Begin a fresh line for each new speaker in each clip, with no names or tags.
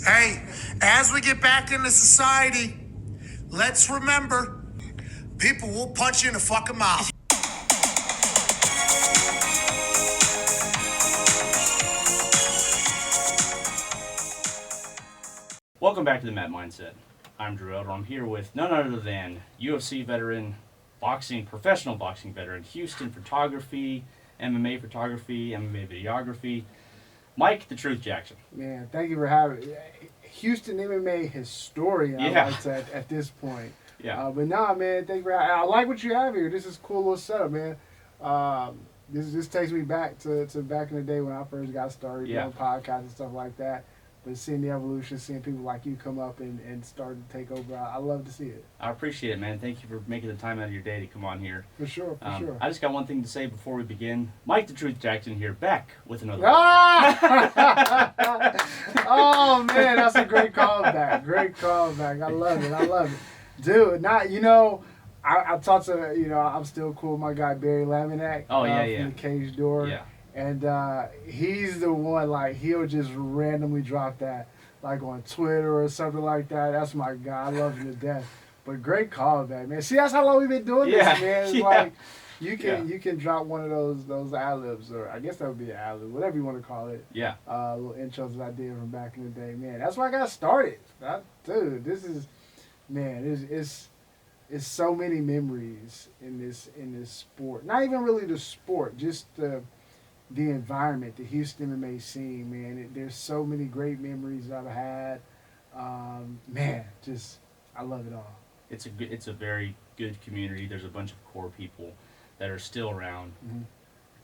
Hey, as we get back into society, let's remember, people will punch you in the fucking mouth.
Welcome back to the Met Mindset. I'm Drew Elder. I'm here with none other than UFC veteran, professional boxing veteran, Houston photography, MMA photography, MMA videography, Mike the Truth Jackson.
Man, thank you for having me. Houston MMA historian, I like to at this point.
Yeah.
But nah, man, thank you for having me. I like what you have here. This is a cool little setup, man. This takes me back to back in the day when I first got started doing podcasts and stuff like that. But seeing the evolution, seeing people like you come up and start to take over, I love to see it.
I appreciate it, man. Thank you for making the time out of your day to come on here.
For sure.
I just got one thing to say before we begin. Mike the Truth Jackson here, back with another.
Oh man, that's a great callback. I love it, dude. I talked to I'm still cool with my guy Barry Laminack.
Oh yeah.
From the Cage Door.
Yeah.
And he's the one, like, he'll just randomly drop that, like, on Twitter or something like that. That's my guy. I love him to death. But great callback, man. See, that's how long we've been doing this, man. It's like, you can drop one of those ad-libs, or I guess that would be an ad-lib, whatever you want to call it.
Yeah.
Little intros that I did from back in the day, man. That's why I got started. Dude, this is, man, it's so many memories in this sport. Not even really the sport, just the environment, the Houston MMA scene, man. There's so many great memories that I've had. Man, just I love it all.
It's a very good community. There's a bunch of core people that are still around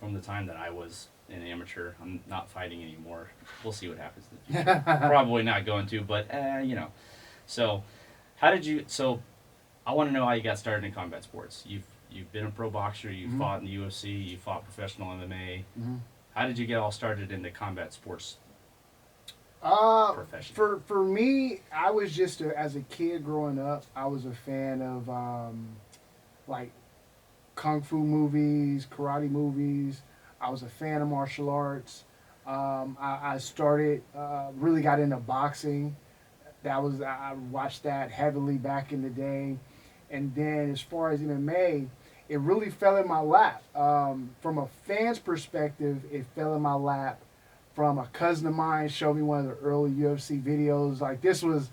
from the time that I was an amateur. I'm not fighting anymore. We'll see what happens in the future. Probably not going to, but So, how did you? So, I want to know how you got started in combat sports. You've been a pro boxer. You've fought in the UFC. You fought professional MMA. How did you get all started in the combat sports profession?
For me, I was just as a kid growing up, I was a fan of like kung fu movies, karate movies. I was a fan of martial arts. I started really got into boxing. I watched that heavily back in the day. And then as far as MMA, it really fell in my lap. From a fan's perspective, it fell in my lap. From a cousin of mine showed me one of the early UFC videos. Like, this was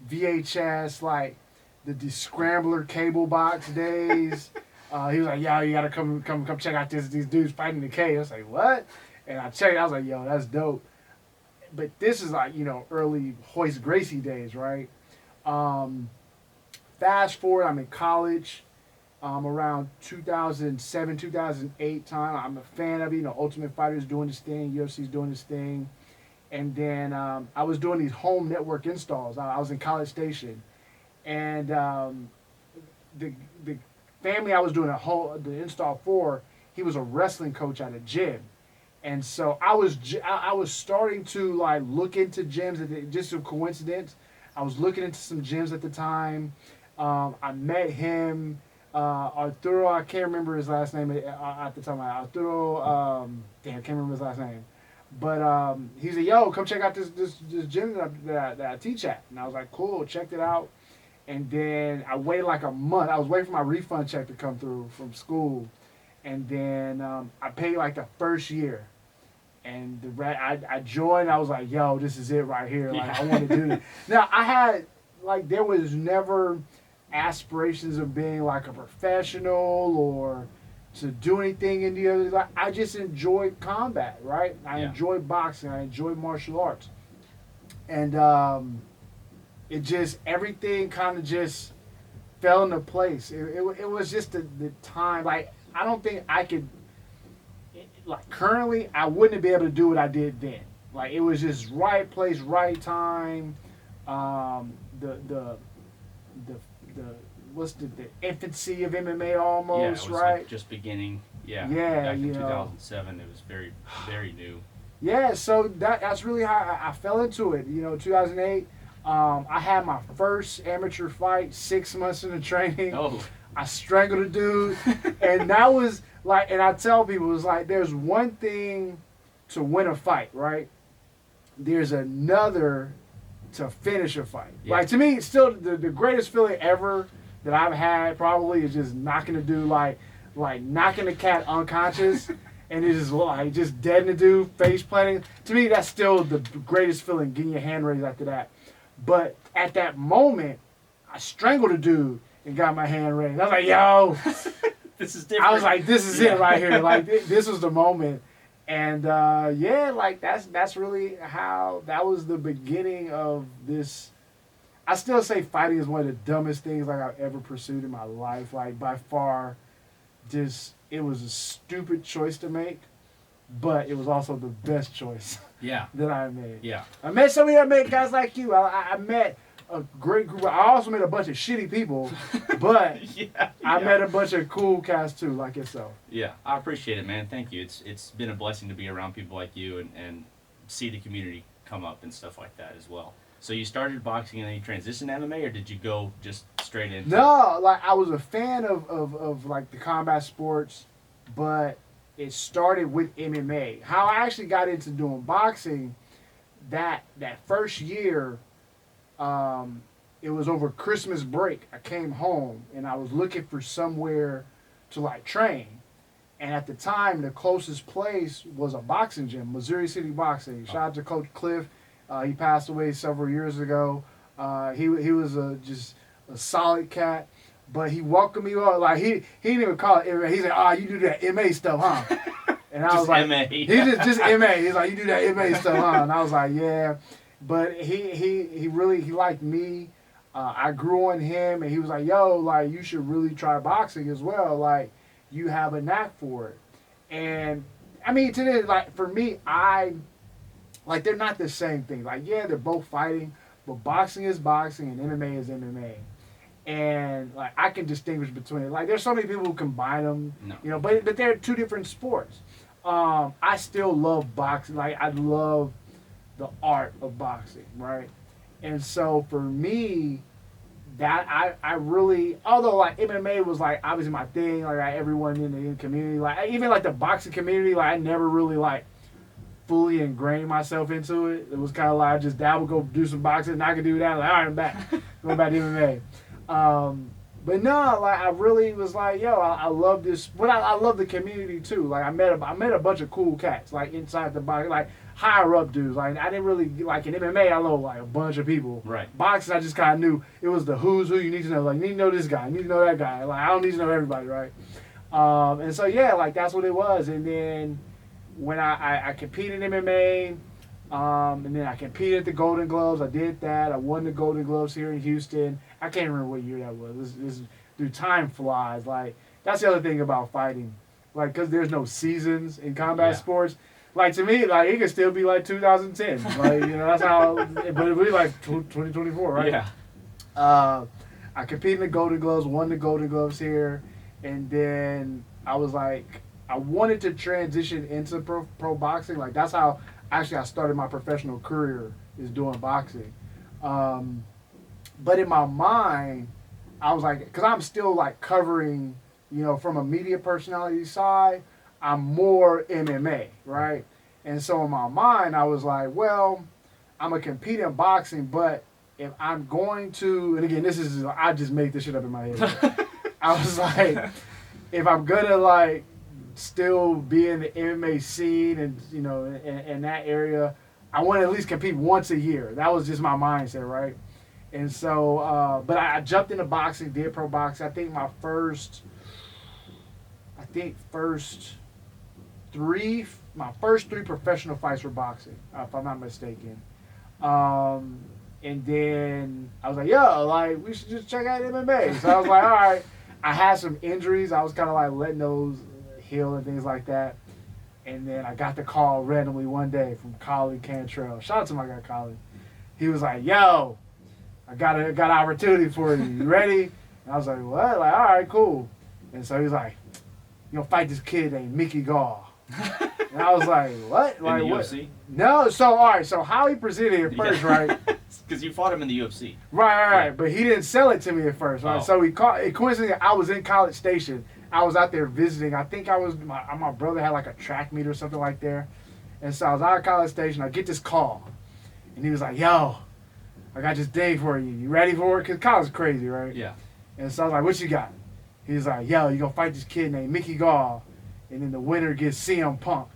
VHS, like the Scrambler cable box days. He was like, "Yo, you gotta come check out these dudes fighting the cage." I was like, "What?" And I checked. I was like, "Yo, that's dope." But this is like early Hoist Gracie days, right? Fast forward, I'm in college. Around 2007, 2008 time. I'm a fan of it. Ultimate Fighter's doing this thing, UFC's doing this thing. And then I was doing these home network installs. I was in College Station. And the family I was doing the install for, he was a wrestling coach at a gym. And so I was starting to like look into gyms, just a coincidence. I was looking into some gyms at the time. I met him. Arturo, I can't remember his last name at the time. Arturo, I can't remember his last name. But he said, "Yo, come check out this gym that I teach at." And I was like, "Cool," checked it out. And then I waited like a month. I was waiting for my refund check to come through from school. And then I paid like the first year. And I joined. I was like, "Yo, this is it right here. Like, I want to do this." Now, I had, like, there was never aspirations of being like a professional or to do anything in the other. Like, I just enjoyed combat, right? I enjoyed boxing. I enjoyed martial arts, and it just, everything kind of just fell into place. It was just the time. Like, I don't think I could. Like, currently, I wouldn't be able to do what I did then. Like, it was just right place, right time. The infancy of MMA almost,
yeah, it was
right?
Like just beginning. Yeah.
Yeah,
back in 2007, it was very, very new.
Yeah, so that's really how I fell into it. 2008, I had my first amateur fight, 6 months into training.
Oh.
I strangled a dude, and that was like, and I tell people, it's like, there's one thing to win a fight, right? There's another to finish a fight.
Yeah.
Like to me, it's still the greatest feeling ever that I've had probably is just knocking a dude like knocking the cat unconscious and it's just like just dead in the dude, face planting. To me, that's still the greatest feeling, getting your hand raised after that. But at that moment, I strangled a dude and got my hand raised. I was like, yo,
This is different.
I was like, this is it right here. Like this was the moment. And yeah, like that's really how that was the beginning of this. I still say fighting is one of the dumbest things like I've ever pursued in my life. Like by far, just it was a stupid choice to make, but it was also the best choice
Yeah.
that I made.
Yeah.
I met somebody that met guys like you. I met a great group. I also met a bunch of shitty people, but
Yeah.
I met a bunch of cool cats too, like yourself.
Yeah, I appreciate it, man. Thank you. It's been a blessing to be around people like you and see the community come up and stuff like that as well. So you started boxing and then you transitioned to MMA, or did you go just straight into?
No, like I was a fan of like the combat sports, but it started with MMA. How I actually got into doing boxing, that first year, it was over Christmas break. I came home and I was looking for somewhere to like train. And at the time, the closest place was a boxing gym, Missouri City Boxing. Shout out to Coach Cliff. He passed away several years ago. He was just a solid cat, but he welcomed me up. Like he didn't even call it MMA. He said, "Ah, you do that MA stuff, huh?" And I
Just
was like,
MA.
"He just MA." He's like, "You do that MA stuff, huh?" And I was like, "Yeah." But he really liked me. I grew on him, and he was like, "Yo, like you should really try boxing as well. Like you have a knack for it." And I mean, today, like for me, like they're not the same thing. Like yeah, they're both fighting, but boxing is boxing and MMA is MMA. And like I can distinguish between it. Like there's so many people who combine them,
No.
you know, but they're two different sports. I still love boxing. Like I love the art of boxing, right? And so for me, that I really, although like MMA was like obviously my thing, like everyone in the community, like even like the boxing community, like I never really like fully ingrained myself into it. It was kind of like I just dabble, go do some boxing, and I could do that. Like all right, I'm back, going back to MMA. But no, like I really was like, yo, I love this, but I love the community too. Like I met a bunch of cool cats, like inside the box, like higher up dudes. Like I didn't really like in MMA. I know like a bunch of people.
Right.
Boxing, I just kind of knew it was the who's who you need to know. Like you need to know this guy, you need to know that guy. Like I don't need to know everybody, right? And so yeah, like that's what it was. And then when I competed in MMA. And then I competed at the Golden Gloves. I did that. I won the Golden Gloves here in Houston. I can't remember what year that was. Dude, time flies. Like that's the other thing about fighting, like because there's no seasons in combat sports. Like to me, like it could still be like 2010. Like you know that's how. But it would be like 2024, right?
Yeah.
I competed in the Golden Gloves, won the Golden Gloves here, and then I was like, I wanted to transition into pro boxing. Like that's how. Actually, I started my professional career is doing boxing. But in my mind, I was like, because I'm still like covering, you know, from a media personality side, I'm more MMA, right? And so in my mind, I was like, well, I'm going to compete in boxing, but if I'm going to, and again, I just made this shit up in my head. I was like, if I'm going to like, still be in the MMA scene and you know in that area, I want to at least compete once a year. That was just my mindset, right? And so, but I jumped into boxing, did pro boxing. I think my first three professional fights were boxing, if I'm not mistaken. And then I was like, yo, like we should just check out MMA. So I was like, all right. I had some injuries. I was kind of like letting those heal and things like that. And then I got the call randomly one day from Collie Cantrell. Shout out to my guy Collie. He was like, yo, I got an opportunity for you. You ready? And I was like, what? Like, all right, cool. And so he was like, you know, fight this kid named Mickey Gall. And I was like, what? Like,
in the
what?
UFC?
No, so all right, so how he presented it first, right?
Because you fought him in the UFC.
Right.
Yeah.
But he didn't sell it to me at first, right?
Oh.
So coincidentally, I was in College Station. I was out there visiting. I think my brother had like a track meet or something like there. And so I was out of College Station. I get this call. And he was like, yo, I got this thing for you. You ready for it? Because Kyle's crazy, right?
Yeah.
And so I was like, what you got? He's like, yo, you gonna fight this kid named Mickey Gall, and then the winner gets CM Punk.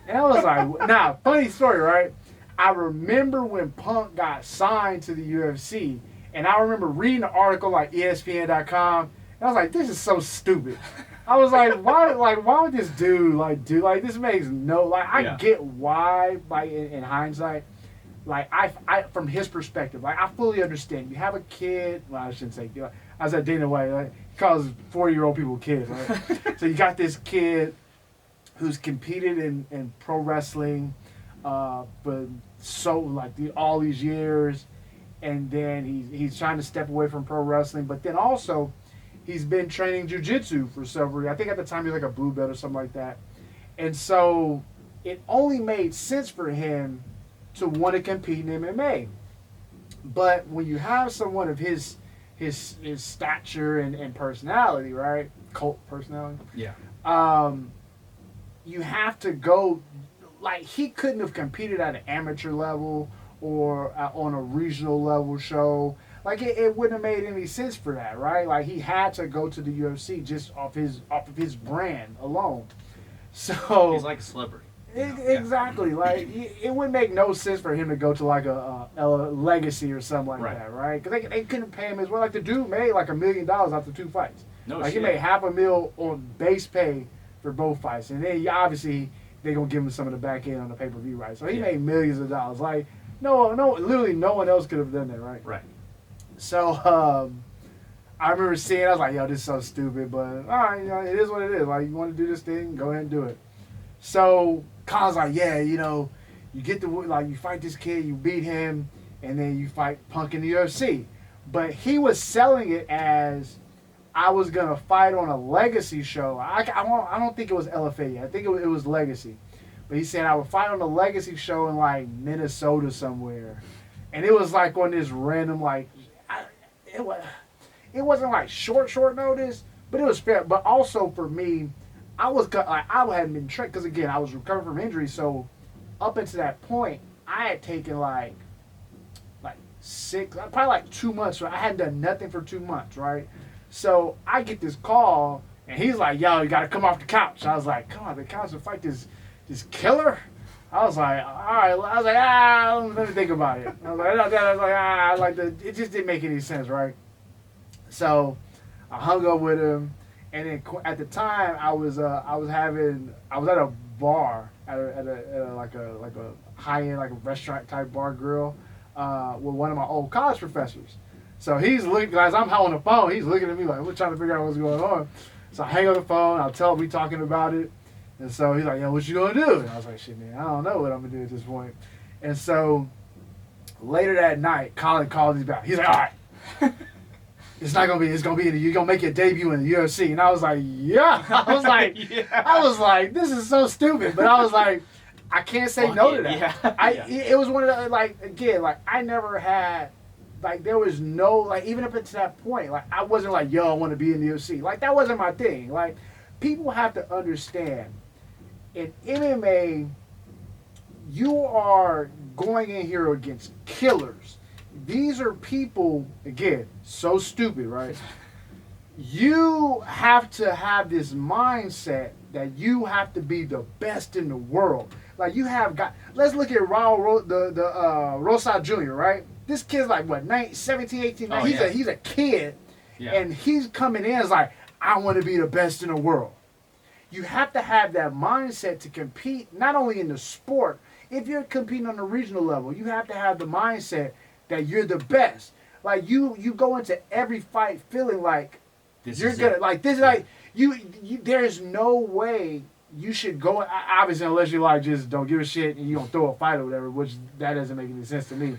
And I was like, nah, funny story, right? I remember when Punk got signed to the UFC, and I remember reading an article like ESPN.com, and I was like, this is so stupid. I was like, why would this dude do this makes no I get why in hindsight, I from his perspective, I fully understand. You have a kid, well I shouldn't say, I was at Dana White, he calls 40-year-old people kids, right? So you got this kid who's competed in pro wrestling for all these years, and then he's trying to step away from pro wrestling, but then also he's been training jiu-jitsu for several years. I think at the time he was like a blue belt or something like that. And so it only made sense for him to want to compete in MMA. But when you have someone of his stature and personality, right? Cult personality.
Yeah.
You have to go, he couldn't have competed at an amateur level or on a regional level show. It wouldn't have made any sense for that, right? He had to go to the UFC just off of his brand alone. So
he's like a celebrity.
Exactly. It would make no sense for him to go to a Legacy or something like that, right? Because they couldn't pay him as well. The dude made $1 million after 2 fights.
No
shit. He made $500,000 on base pay for both fights, and then obviously they're gonna give him some of the back end on the pay-per-view, right? So he made millions of dollars. Literally no one else could have done that, right?
Right.
So I remember seeing, I was like, yo, this is so stupid, but all right, it is what it is. You want to do this thing, go ahead and do it. So Kyle's like, yeah, you get you fight this kid, you beat him, and then you fight Punk in the UFC. But he was selling it as I was gonna fight on a Legacy show. I don't think it was LFA yet. I think it was Legacy. But he said I would fight on a Legacy show in Minnesota somewhere, and it was on this random it wasn't short notice, but it was fair. But also for me, I hadn't been trained because again I was recovering from injury. So up until that point, I had taken probably 2 months. Right? I hadn't done nothing for 2 months, right? So I get this call, and he's like, "Yo, you got to come off the couch." I was like, "Come on the couch to fight this killer." I was like, "All right." I was like, let me think about it. I was like, it just didn't make any sense, right? So I hung up with him, and then at the time I was at a bar at a high end restaurant type bar grill with one of my old college professors. So he's looking, guys. I'm on the phone. He's looking at me we're trying to figure out what's going on. So I hang up the phone. I'll tell him we talking about it, and so he's like, "Yo, what you gonna do?" And I was like, "Shit, man, I don't know what I'm gonna do at this point." And so later that night, Colin called me back. He's like, "All right." It's gonna be you're gonna make your debut in the UFC. And I was like, yeah. I was like, this is so stupid. But I was like, I can't say no to that.
Yeah.
It was one of the, I never had, there was no, even up until that point, I wasn't yo, I want to be in the UFC. That wasn't my thing. People have to understand, in MMA, you are going in here against killers. These are people, again, so stupid, right? You have to have this mindset that you have to be the best in the world. You have got, let's look at Raul Rosas Jr., right? This kid's 17, 18,
oh,
he's a kid, and he's coming in as I want to be the best in the world. You have to have that mindset to compete, not only in the sport. If you're competing on a regional level, you have to have the mindset that you're the best. You go into every fight feeling you're gonna there's no way you should go, obviously, unless you just don't give a shit and you don't throw a fight or whatever, which that doesn't make any sense to me.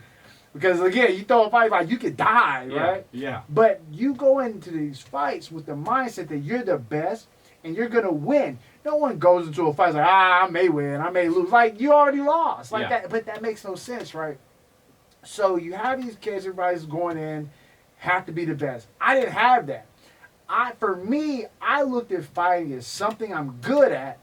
Because again, you throw a fight you could die, right?
Yeah.
But you go into these fights with the mindset that you're the best and you're gonna win. No one goes into a fight I may win, I may lose. You already lost. That, but that makes no sense, right? So you have these kids, everybody's going in, have to be the best. I didn't have that. For me, I looked at fighting as something I'm good at,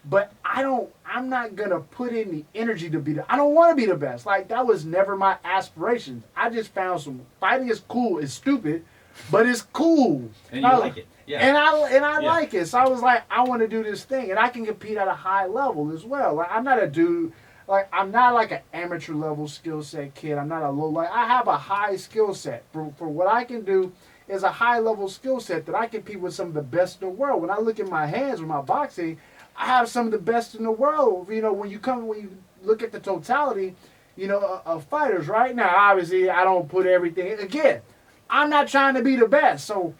but I I'm not gonna put in the energy to be I don't want to be the best. Like that was never my aspirations. I just found some fighting is cool. It's stupid, but it's cool.
And you like it. Yeah.
And I
Yeah.
like it. So I was like, I want to do this thing, and I can compete at a high level as well. Like I'm not a dude. Like I'm not like an amateur level skill set kid. I'm not a low. Like I have a high skill set for what I can do. Is a high level skill set that I compete with some of the best in the world. When I look at my hands with my boxing, I have some of the best in the world. You know, when you look at the totality, you know, of fighters right now. Obviously, I don't put everything. Again, I'm not trying to be the best, so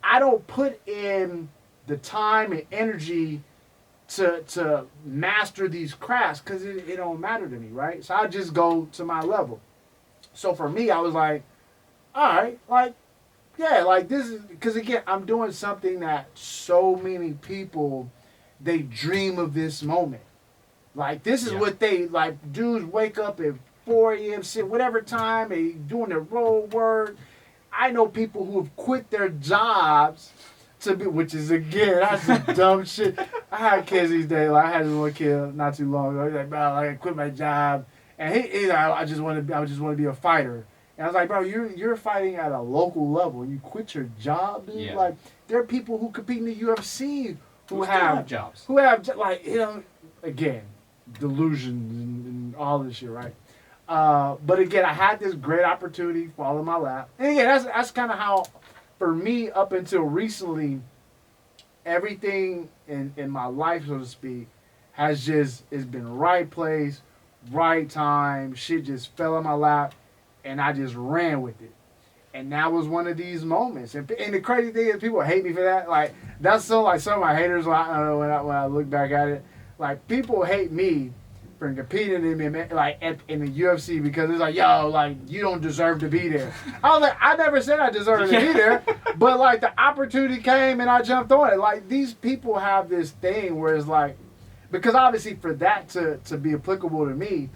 I don't put in the time and energy to master these crafts because it don't matter to me, right? So I just go to my level. So for me, I was like, all right, like. Yeah, like this is because again, I'm doing something that so many people they dream of this moment. Like this is what they like. Dudes wake up at 4 a.m. Whatever time they doing their road work. I know people who have quit their jobs to be, which is again that's some dumb shit. I had kids these days. Like I had this one kid not too long ago. He's like, bro, I quit my job, and he's like, I just want to be a fighter. And I was like, bro, you're fighting at a local level. You quit your job, dude.
Yeah.
Like there are people who compete in the UFC who
still
have
jobs.
who have like again delusions and all this shit, right? But again, I had this great opportunity fall in my lap, and again, that's kind of how, for me, up until recently, everything in my life, so to speak, has been right place, right time. Shit just fell in my lap. And I just ran with it. And that was one of these moments. And the crazy thing is people hate me for that. Like, that's so, like, some of my haters, when I look back at it, like, people hate me for competing in the UFC because it's like, yo, like, you don't deserve to be there. I was like, I never said I deserved to be there. But, like, the opportunity came and I jumped on it. Like, these people have this thing where it's like, because obviously for that to be applicable to me,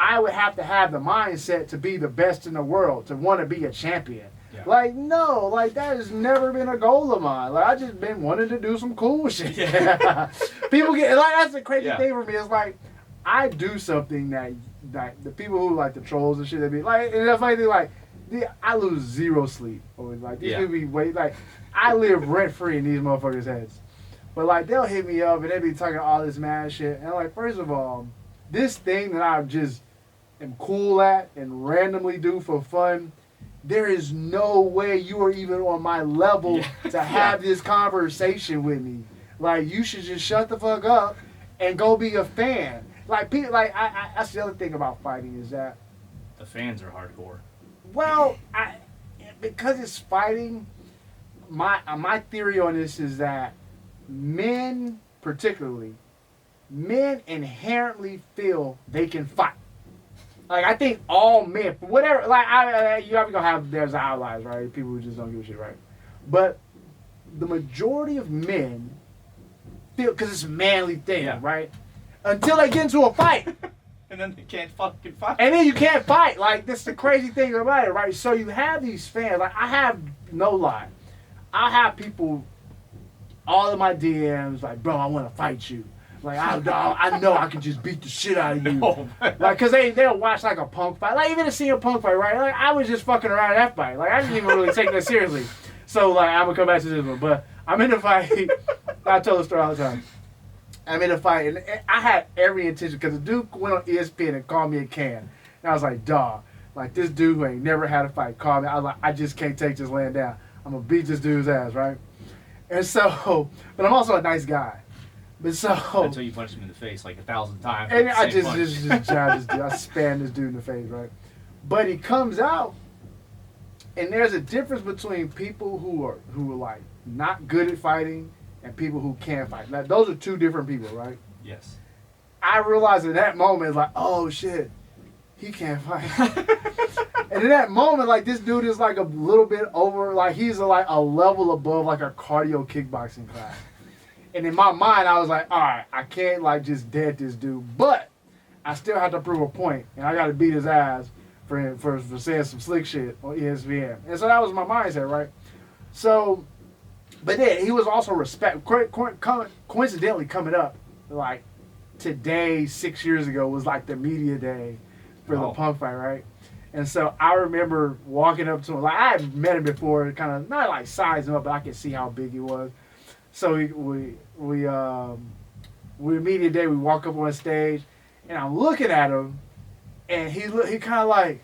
I would have to have the mindset to be the best in the world, to want to be a champion. Yeah. Like, no, like that has never been a goal of mine. Like I just been wanting to do some cool shit. Yeah. People get like that's the crazy thing for me. It's like I do something that the people who like the trolls and shit they be like, and that's funny thing like I lose zero sleep. Or like these people be like I live rent free in these motherfuckers' heads. But like they'll hit me up and they be talking all this mad shit. And like first of all, this thing that I just am cool at and randomly do for fun, there is no way you are even on my level to have this conversation with me. Like you should just shut the fuck up and go be a fan. Like people, like I that's the other thing about fighting is that
the fans are hardcore.
Well, because it's fighting. My theory on this is that men, particularly, men inherently feel they can fight. Like I think all men, whatever. Like you have to have there's outliers, right? People who just don't give a shit, right? But the majority of men feel because it's a manly thing, right? Until they get into a fight,
and then they can't fucking fight.
And then you can't fight. Like that's the crazy thing about it, right? So you have these fans. Like I have no lie, I have people all in my DMs like, bro, I want to fight you. Like I know I can just beat the shit out of you. No, like cause they'll watch like a Punk fight. Like even to see a Punk fight, right? Like I was just fucking around at that fight. Like I didn't even really take that seriously. So like I'm gonna come back to this one. But I'm in a fight. I tell the story all the time. I'm in a fight and I had every intention because the dude went on ESPN and called me a can. And I was like, dawg, like this dude who ain't never had a fight called me. I was like, I just can't take this laying down. I'm gonna beat this dude's ass, right? And so, but I'm also a nice guy. But so
until you punch him in the face like 1,000 times.
And I just jabbed this dude. I spanned this dude in the face, right? But he comes out, and there's a difference between people who are like not good at fighting and people who can't fight. Now, those are two different people, right?
Yes.
I realized in that moment, like, oh shit, he can't fight. And in that moment, like this dude is like a little bit over, like he's like a level above like a cardio kickboxing class. And in my mind, I was like, all right, I can't like just dead this dude, but I still have to prove a point, and I got to beat his ass for saying some slick shit on ESPN. And so that was my mindset, right? So, but then he was also coincidentally coming up like today, 6 years ago, was like the media day for the
Oh.
Punk fight, right? And so I remember walking up to him. Like I had met him before, kind of not like size him up, but I could see how big he was. So we media day. We walk up on stage, and I'm looking at him, and he kind of like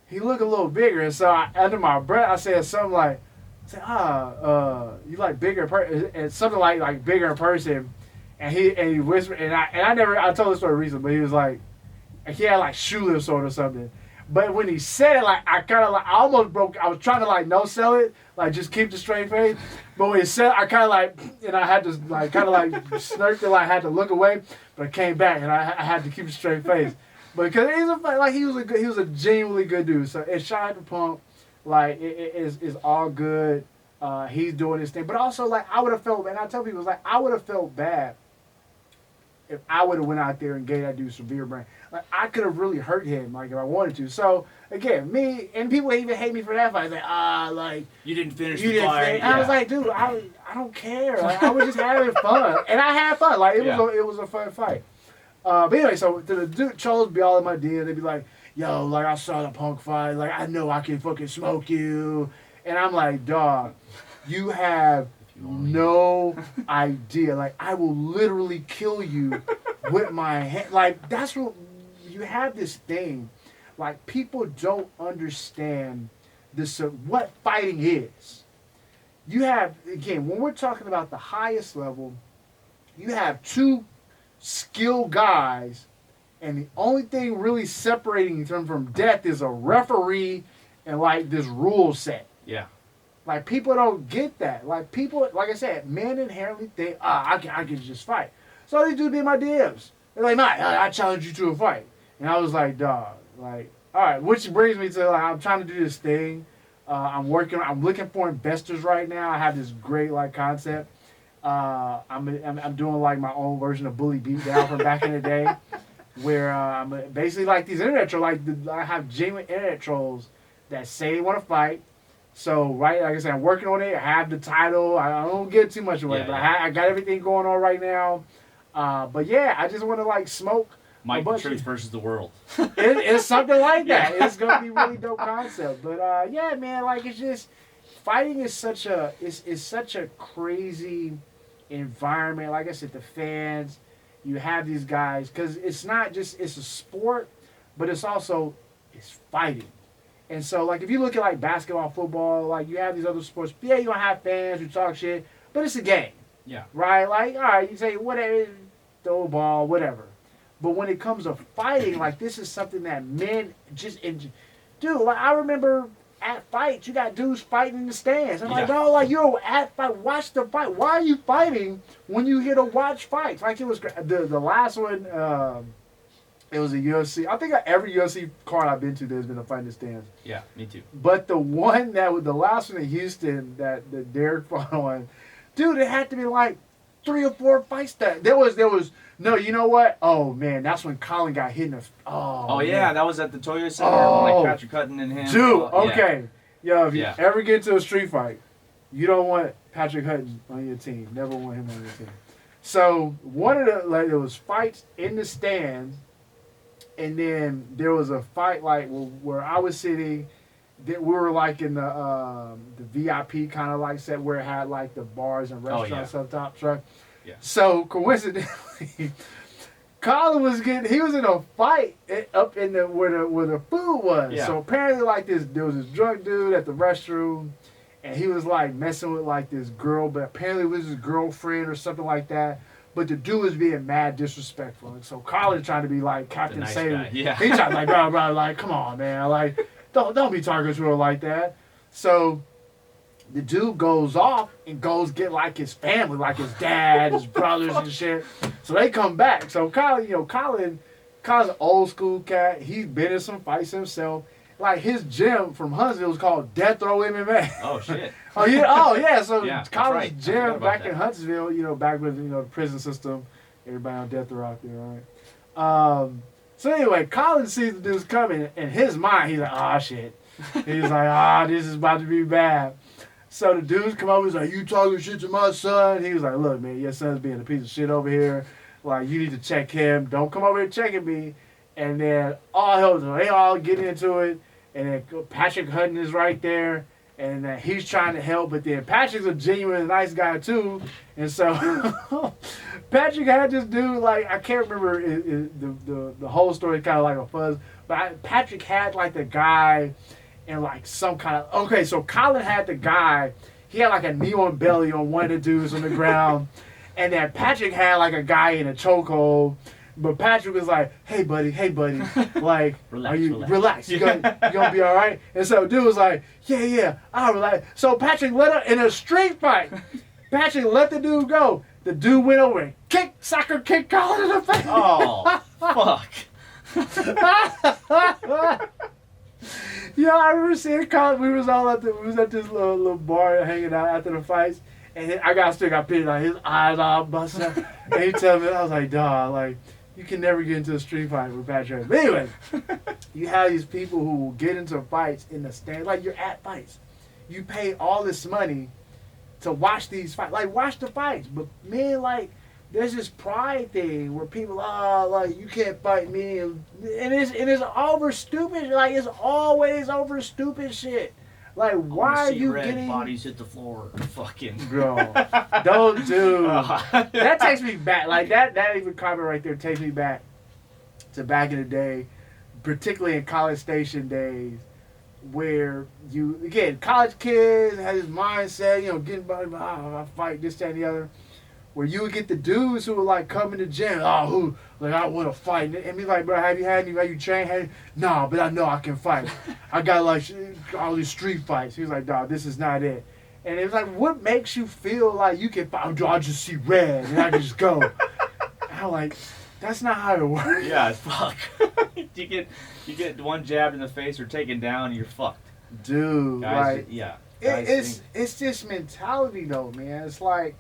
he looked a little bigger. And so under my breath, I said something like, you like bigger in person, and something like bigger in person. And he whispered, and I told this story recently, but he was like, he had like shoeless on or something. But when he said it, like I almost broke. I was trying to like no sell it, like just keep the straight face. But when he said, I kind of like, and I had to like kind of like snirked it, like I had to look away. But I came back and I had to keep a straight face. But because he was a genuinely good dude. So it's Shot the Punk, like it's all good. He's doing his thing, but also like I would have felt, and I tell people, it's like I would have felt bad if I would have went out there and gave that dude severe brain. Like I could have really hurt him, like if I wanted to. So again, me and people even hate me for that fight. Like like
You didn't finish
you
the
didn't.
fight.
Finish. I was like, dude, I don't care. Like I was just having fun, and I had fun. Like it was a fun fight. But anyway, so the dude Charles would be all in my DM. They'd be like, yo, like I saw the Punk fight. Like I know I can fucking smoke you, and I'm like, dog, you have no idea. Like I will literally kill you with my hand. Like that's what you have this thing. Like people don't understand this what fighting is. You have again when we're talking about the highest level, you have two skilled guys, and the only thing really separating them from death is a referee and like this rule set.
Yeah.
Like people don't get that. Like people, like I said, men inherently think, I can just fight. So all these dudes be in my DMs. They're like, Mike, I challenge you to a fight. And I was like, dog, like, all right. Which brings me to like, I'm trying to do this thing. I'm looking for investors right now. I have this great like concept. I'm doing like my own version of Bully Beatdown from back in the day, where I'm basically like these internet trolls. I have genuine internet trolls that say they want to fight. So right, like I said, I'm working on it. I have the title. I don't get too much away, but I got everything going on right now. But yeah, I just want to like smoke.
Mike the Truth versus the world.
It's something like that. It's gonna be really dope concept. But yeah, man, like it's just fighting is such a crazy environment. Like I said, the fans, you have these guys because it's not just it's a sport, but it's fighting. And so like if you look at like basketball, football, like you have these other sports. Yeah, you don't have fans who talk shit, but it's a game.
Yeah.
Right? Like all right, you say whatever, throw a ball, whatever. But when it comes to fighting, like this is something that men just dude. Like I remember at fights, you got dudes fighting in the stands. I'm like, no, like you're at fight. Watch the fight. Why are you fighting when you here to watch fights? Like it was the last one. It was a UFC. I think every UFC card I've been to, there's been a fight in the stands.
Yeah, me too.
But the one that was the last one in Houston that Derek fought on, dude, it had to be like 3 or 4 fights that there was. No, you know what? Oh man, that's when Colin got hit in the.
Oh yeah,
man.
that was at the Toyota Center.
Oh.
Like Patrick Hutton and him.
Dude,
Oh,
okay. Yo, if you
Yeah.
ever get to a street fight, you don't want Patrick Hutton on your team. Never want him on your team. So one of the there was fights in the stands, and then there was a fight like where I was sitting. That we were like in the VIP kind of like set where it had like the bars and restaurants up top, right?
Yeah.
So coincidentally, Colin was he was in a fight up in where the food was.
Yeah.
So apparently like there was this drunk dude at the restroom, and he was like messing with like this girl, but apparently it was his girlfriend or something like that. But the dude was being mad disrespectful, and so Colin trying to be like Captain
nice
Saber.
guy. Yeah.
He tried like bro, like come on man, like don't be talking to her like that. So the dude goes off and goes get like his family, like his dad, his brothers and shit. So they come back. So Colin's an old school cat. He's been in some fights himself. Like his gym from Huntsville was called Death Row MMA.
Oh shit.
Oh yeah. So
Yeah, that's
Colin's
right. I forgot
gym
about
back
that.
in Huntsville, back with the prison system, everybody on death row out there, right? So anyway, Colin sees the dudes coming. In his mind, he's like, ah shit. He's like, this is about to be bad. So the dudes come over, he's like, you talking shit to my son? He was like, look, man, your son's being a piece of shit over here. Like, you need to check him. Don't come over here checking me. And then all hell, they all get into it. And then Patrick Hutton is right there. And he's trying to help. But then Patrick's a genuine nice guy, too. And so Patrick had this dude, like, I can't remember the whole story, kind of like a fuzz. But Patrick had, like, the guy in, like, some kind of... Okay, so Colin had the guy. He had, like, a neon belly on one of the dudes on the ground. And then Patrick had, like, a guy in a chokehold. But Patrick was like, hey, buddy, like,
Relax,
are you
relax.
You gonna be all right? And so dude was like, yeah, I'll relax. So Patrick let her, in a street fight, Patrick let the dude go. The dude went over and soccer kicked Colin in the face.
Oh, fuck.
Yeah, I remember seeing Colin. We was at this little bar hanging out after the fights. And I still got pity, like his eyes all busting. And he told me, I was like, dawg, like, you can never get into a street fight with Patrick. But anyway, you have these people who will get into fights in the stand. Like, you're at fights. You pay all this money to watch these fights. Like, watch the fights. But, man, like, there's this pride thing where people, like, you can't fight me. And it's over stupid. Like, it's always over stupid shit. Like, why are you getting...
bodies hit the floor. Fucking...
Bro, don't do... That takes me back. Like, that even comment right there takes me back to back in the day, particularly in College Station days, where you, again, college kids had this mindset, getting by, I fight, this, that, and the other, where you would get the dudes who would, like, come in the gym, I want to fight. And be like, bro, have you trained? No, but I know I can fight. I got, like, all these street fights. He was like, dog, this is not it. And it was like, what makes you feel like you can fight? I just see red and I can just go. And I'm like, that's not how it works.
Yeah, fuck. you get one jab in the face or taken down, and you're fucked.
Dude,
Guys,
like,
yeah.
it's this mentality though, man. It's like,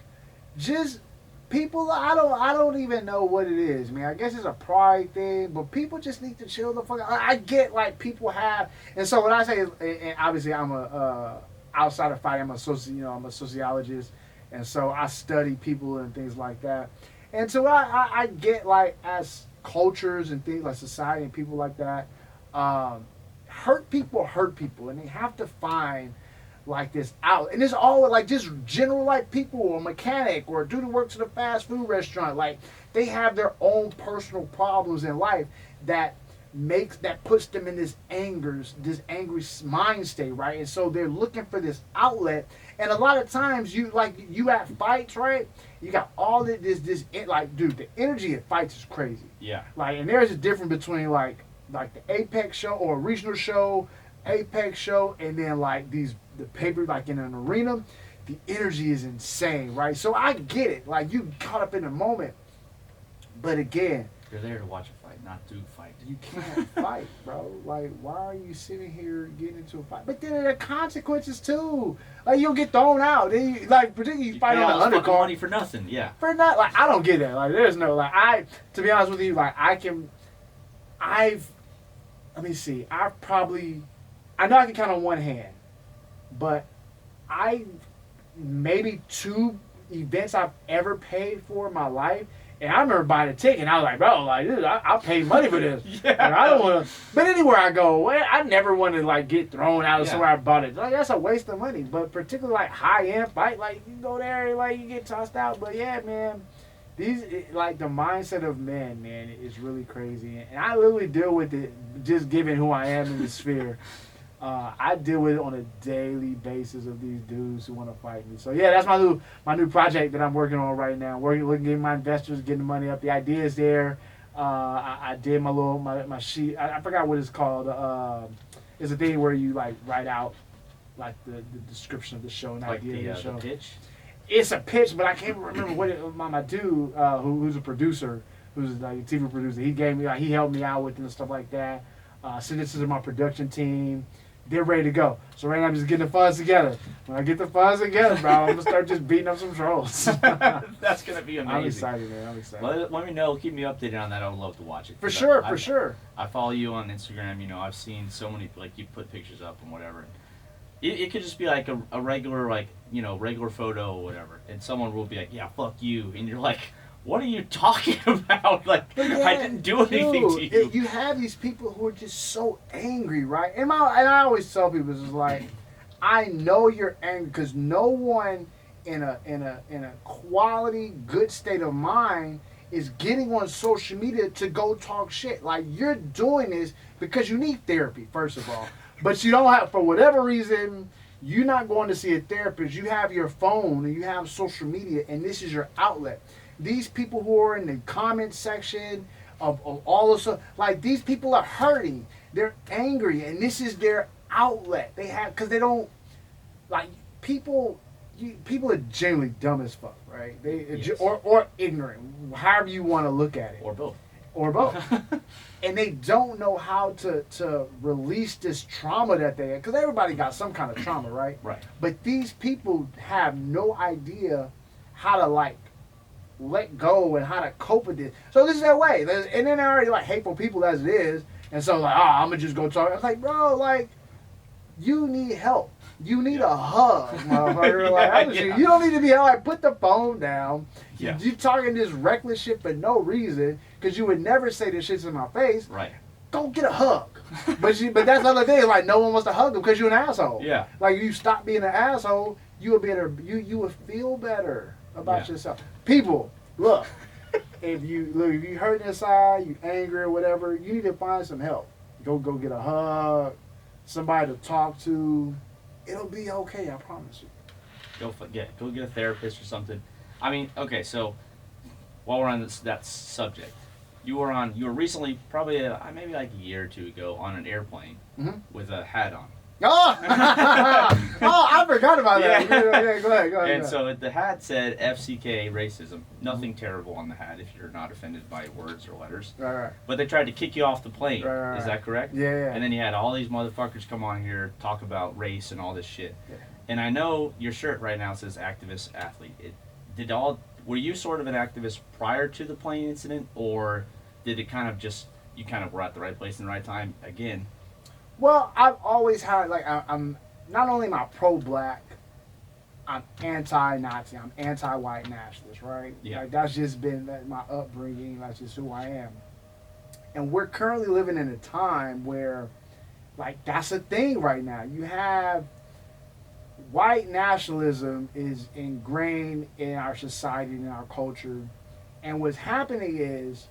just people, I don't even know what it is, man. I guess it's a pride thing, but people just need to chill the fuck out. I get, like, people have, and so what I say is, and obviously I'm outside of fighting, I'm a sociologist, and so I study people and things like that. And so I get, like, as cultures and things like society and people like that, hurt people, and they have to find, like, this out. And it's all, like, just general, like, people or mechanic or dude who works at a fast food restaurant. Like, they have their own personal problems in life that puts them in this angry mind state, right? And so they're looking for this outlet. And a lot of times you at fights, right? You got all this like, dude, the energy at fights is crazy.
Yeah.
Like, and there's a difference between like the Apex show or a regional show, Apex show, and then like the paper, like in an arena, the energy is insane, right? So I get it. Like, you caught up in the moment. But again,
You're there to watch a fight, not to fight.
you can't fight, bro. Like, why are you sitting here getting into a fight? But then there are consequences too. Like, you'll get thrown out. Then you, like, particularly you fight
pay
on
all
the
this fucking
undercard
money for nothing. Yeah.
for not. Like, I don't get that. Like, there's no, like, to be honest with you, like, let me see. I know I can count on one hand, but maybe 2 events I've ever paid for in my life. And I remember buying a ticket, and I was like, bro, like, dude, I'll pay money for this.
Yeah.
Like, I don't want to. But anywhere I go, I never want to, like, get thrown out of somewhere I bought it. Like, that's a waste of money. But particularly, like, high-end fight, like, you go there and, like, you get tossed out. But, yeah, man, like, the mindset of men, man, is really crazy. And I literally deal with it just given who I am in the sphere. I deal with it on a daily basis of these dudes who want to fight me. So yeah, that's my new project that I'm working on right now. Looking at my investors, getting the money up. The idea is there. I did my sheet. I forgot what it's called. It's a thing where you like write out like the description of the show and
Like
idea of the show.
the pitch.
It's a pitch, but I can't remember what it. My dude who's a producer, who's like a TV producer. He gave me he helped me out with it and stuff like that. Sent it to my production team. They're ready to go. So right now I'm just getting the funds together. When I get the funds together, bro, I'm gonna start just beating up some trolls.
That's gonna be amazing.
I'm excited, man. I'm excited.
Let me know. Keep me updated on that. I would love to watch it.
For sure.
I follow you on Instagram. You know, I've seen so many, like, you put pictures up and whatever. It could just be like a regular, like, regular photo or whatever, and someone will be like, yeah, fuck you, and you're like, what are you talking about? Like, I didn't do anything to you.
You have these people who are just so angry, right? And I always tell people, it's like, I know you're angry because no one in a quality, good state of mind is getting on social media to go talk shit. Like, you're doing this because you need therapy, first of all. But you don't have, for whatever reason, you're not going to see a therapist. You have your phone and you have social media, and this is your outlet. These people who are in the comment section of all of stuff, like, these people are hurting. They're angry, and this is their outlet. They have, because they don't, like, people are genuinely dumb as fuck, right?
Yes.
Or ignorant, however you want to look at it.
Or both.
Or both. And they don't know how to release this trauma that they have, because everybody got some kind of trauma, right?
Right.
But these people have no idea how to, like, let go and how to cope with this. So this is their way. And then they're already, like, hateful people as it is. And so, like, I'm going to just go talk. It's like, bro, like, you need help. You need a hug, motherfucker. Like, honestly, you don't need to be like, put the phone down.
Yeah.
You talking this reckless shit for no reason, because you would never say this shit in my face.
Right.
Go get a hug. But that's the other thing. Like, no one wants to hug him because you're an asshole.
Yeah.
Like, you stop being an asshole, you would be you would feel better about
Yeah.
yourself. People, look, if you hurt inside, you angry or whatever, you need to find some help. Go get a hug, somebody to talk to. It'll be okay, I promise you.
Go get a therapist or something. I mean, okay, so while we're on that subject, you were recently, probably maybe like a year or two ago, on an airplane with a hat on.
Oh, I forgot about that.
Yeah.
Yeah, go ahead.
And so the hat said FCK racism. Nothing terrible on the hat if you're not offended by words or letters.
Right.
But they tried to kick you off the plane.
Right.
Is that correct?
Yeah.
And then you had all these motherfuckers come on here talk about race and all this shit.
Yeah.
And I know your shirt right now says activist athlete. Were you sort of an activist prior to the plane incident, or did it kind of just you kind of were at the right place in the right time again?
Well, I've always had, like, I'm not only am I pro-black, I'm anti-Nazi, I'm anti-white nationalist, right?
Yeah.
Like, that's just been my upbringing, that's just who I am. And we're currently living in a time where, like, that's a thing right now. You have white nationalism is ingrained in our society and in our culture. And what's happening is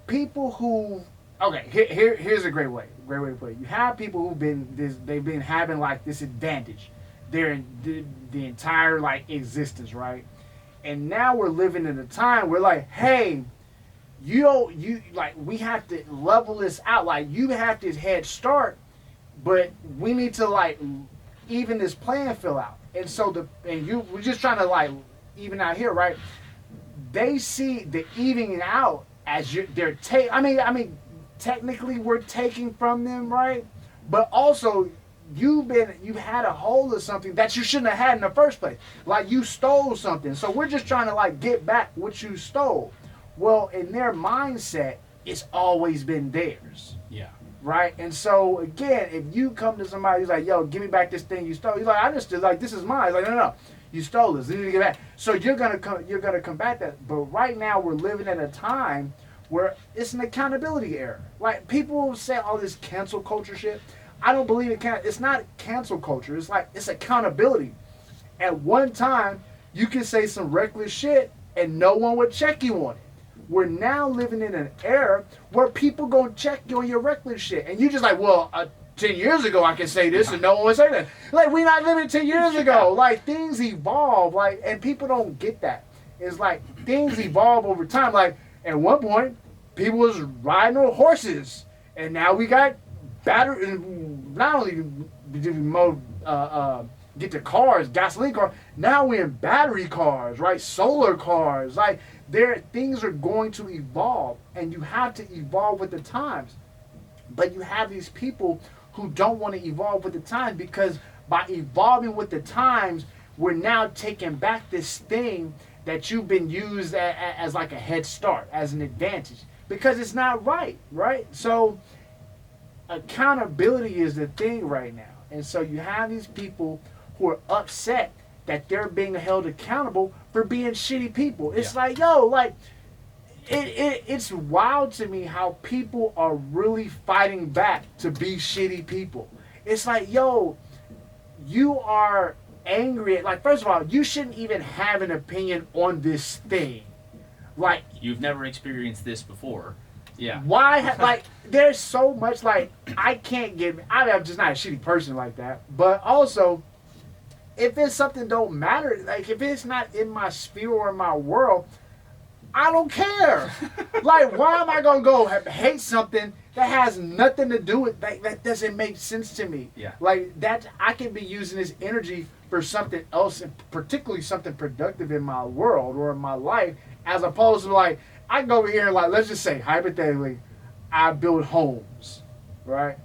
people who, okay, here's a great way to put it. You have people they've been having, like, this advantage their the entire, like, existence, right? And now we're living in a time where, like, hey, we have to level this out. Like, you have this head start, but we need to, like, even this playing field out. And so we're just trying to, like, even out here, right? They see the evening out as I mean, technically we're taking from them, right? But also you've had a hold of something that you shouldn't have had in the first place. Like, you stole something. So we're just trying to, like, get back what you stole. Well, in their mindset, it's always been theirs.
Yeah.
Right? And so, again, if you come to somebody who's like, yo, give me back this thing you stole. He's like, I just, like, this is mine. He's like, no. You stole this. You need to get back. So you're gonna combat that. But right now we're living at a time where it's an accountability era. Like, people say all this cancel culture shit. I don't believe it's not cancel culture. It's like, it's accountability. At one time, you can say some reckless shit and no one would check you on it. We're now living in an era where people gonna check you on your reckless shit, and you just like, well, 10 years ago I can say this and no one would say that. Like, we not living 10 years ago. Like, things evolve, like, and people don't get that. It's like things evolve over time. Like, at one point, people was riding on horses, and now we got battery. Not only did we get the cars, gasoline cars, now we're in battery cars, right? Solar cars, like. Things are going to evolve, and you have to evolve with the times. But you have these people who don't want to evolve with the times, because by evolving with the times, we're now taking back this thing that you've been used as like a head start, as an advantage, because it's not right? So accountability is the thing right now. And so you have these people who are upset that they're being held accountable for being shitty people. It's
Yeah.
like, yo, like, it's wild to me how people are really fighting back to be shitty people. It's like, yo, you are angry. Like, first of all, you shouldn't even have an opinion on this thing. Like,
You've never experienced this before. Yeah.
why? Like, there's so much. Like, I can't get. I'm just not a shitty person like that. But also, if it's something don't matter, like if it's not in my sphere or in my world, I don't care. Like, why am I gonna go hate something that has nothing to do with that doesn't make sense to me?
Yeah.
Like that, I can be using this energy for something else, and particularly something productive in my world or in my life, as opposed to like I can go over here and like, let's just say hypothetically, I build homes, right?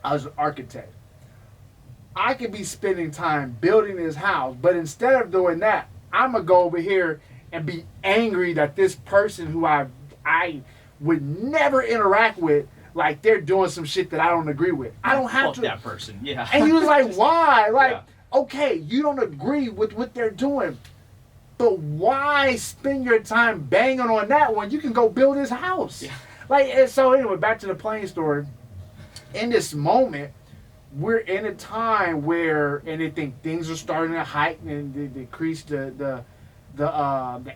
I was an architect. I could be spending time building this house, but instead of doing that, I'm gonna go over here and be angry that this person who I would never interact with, like they're doing some shit that I don't agree with. I don't have
Fuck
to.
that person. Yeah.
And he was like, why? Like,
Yeah.
okay, you don't agree with what they're doing, but why spend your time banging on that when you can go build this house?
Yeah.
Like, and so anyway, back to the plane story. In this moment, we're in a time where, and I think things are starting to heighten and decrease the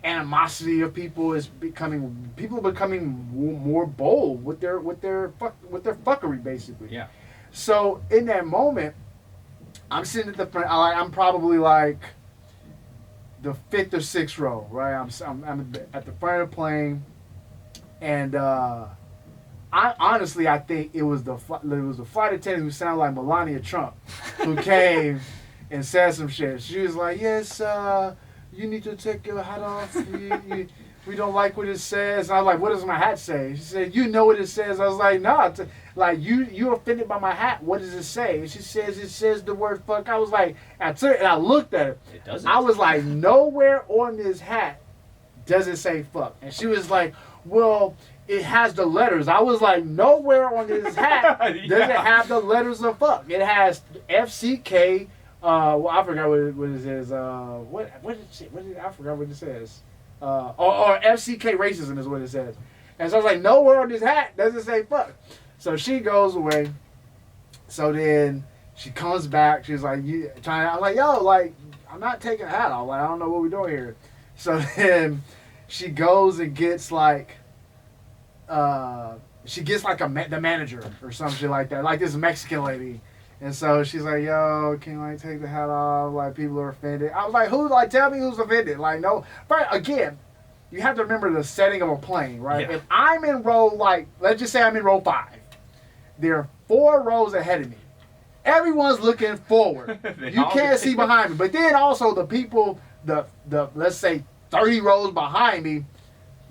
animosity of people is becoming, people are becoming more bold with their fuckery, basically.
Yeah.
So in that moment, I'm sitting at the front. I'm probably like the 5th or 6th row, right? I'm at the front of the plane, and I think it was the flight attendant who sounded like Melania Trump, who came and said some shit. She was like, "Yes, you need to take your hat off. We don't like what it says." And I was like, "What does my hat say?" She said, "You know what it says." I was like, "No, like you offended by my hat. What does it say?" And she says, "It says the word fuck." I was like, I looked at it.
It doesn't.
I was like, "Nowhere on this hat does it say fuck." And she was like, "Well, it has the letters." I was like, "Nowhere on this hat does it have the letters of fuck. It has FCK." Well, I forgot what it says. I forgot what it says. Or FCK racism is what it says. And so I was like, nowhere on this hat does it say fuck. So she goes away. So then she comes back. She's like, I'm like, yo, like, I'm not taking a hat off. Like, I don't know what we're doing here. So then she goes and gets like, the manager or some shit like that. Like this Mexican lady. And so she's like, yo, can I take the hat off? Like, people are offended. I was like, tell me who's offended. Like, no. But again, you have to remember the setting of a plane, right?
Yeah.
If I'm in row, like, let's just say I'm in row 5. There are 4 rows ahead of me. Everyone's looking forward. You can't see behind me. But then also the people, the let's say 30 rows behind me,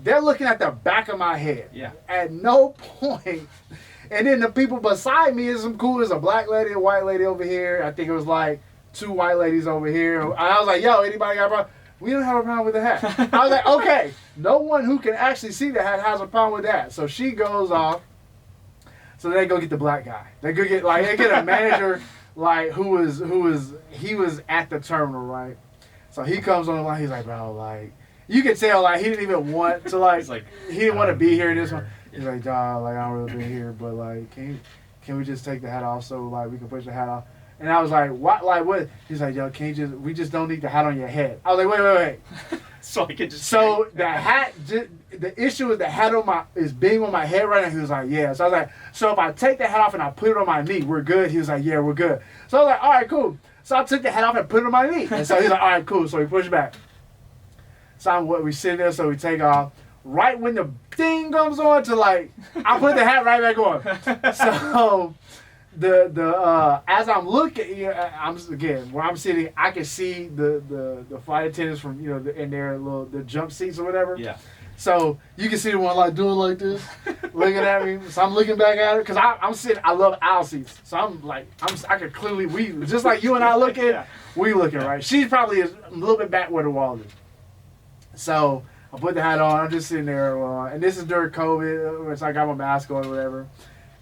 they're looking at the back of my head.
Yeah.
At no point. And then the people beside me is some cool. There's a black lady, a white lady over here. I think it was like 2 white ladies over here. And I was like, yo, anybody got a problem? We don't have a problem with the hat. I was like, okay. No one who can actually see the hat has a problem with that. So she goes off. So they go get the black guy. They get a manager like who was at the terminal, right? So he comes on the line. He's like, bro, like you can tell like he didn't even want to
He's like,
he didn't want to be here this one. He's like, dog, like I don't really be here, but like can we just take the hat off so like we can push the hat off? And I was like, what? Like what? He's like, yo, we just don't need the hat on your head. I was like, wait.
So I could just.
So the hat, the issue is the hat is being on my head right now. He was like, yeah. So I was like, so if I take the hat off and I put it on my knee, we're good. He was like, yeah, we're good. So I was like, all right, cool. So I took the hat off and put it on my knee. And so he's like, all right, cool. So we push back. So we sit there, so we take off. Right when the thing comes on to like, I put the hat right back on. So as I'm looking, where I'm sitting, I can see the flight attendants from in their little the jump seats or whatever.
Yeah.
So you can see the one like doing like this, looking at me. So I'm looking back at her because I'm sitting. I love aisle seats, so I could clearly just like you and I looking,
Yeah.
we looking right. She probably is a little bit back where the wall is. So I put the hat on. I'm just sitting there, and this is during COVID, which I got my mask on or whatever.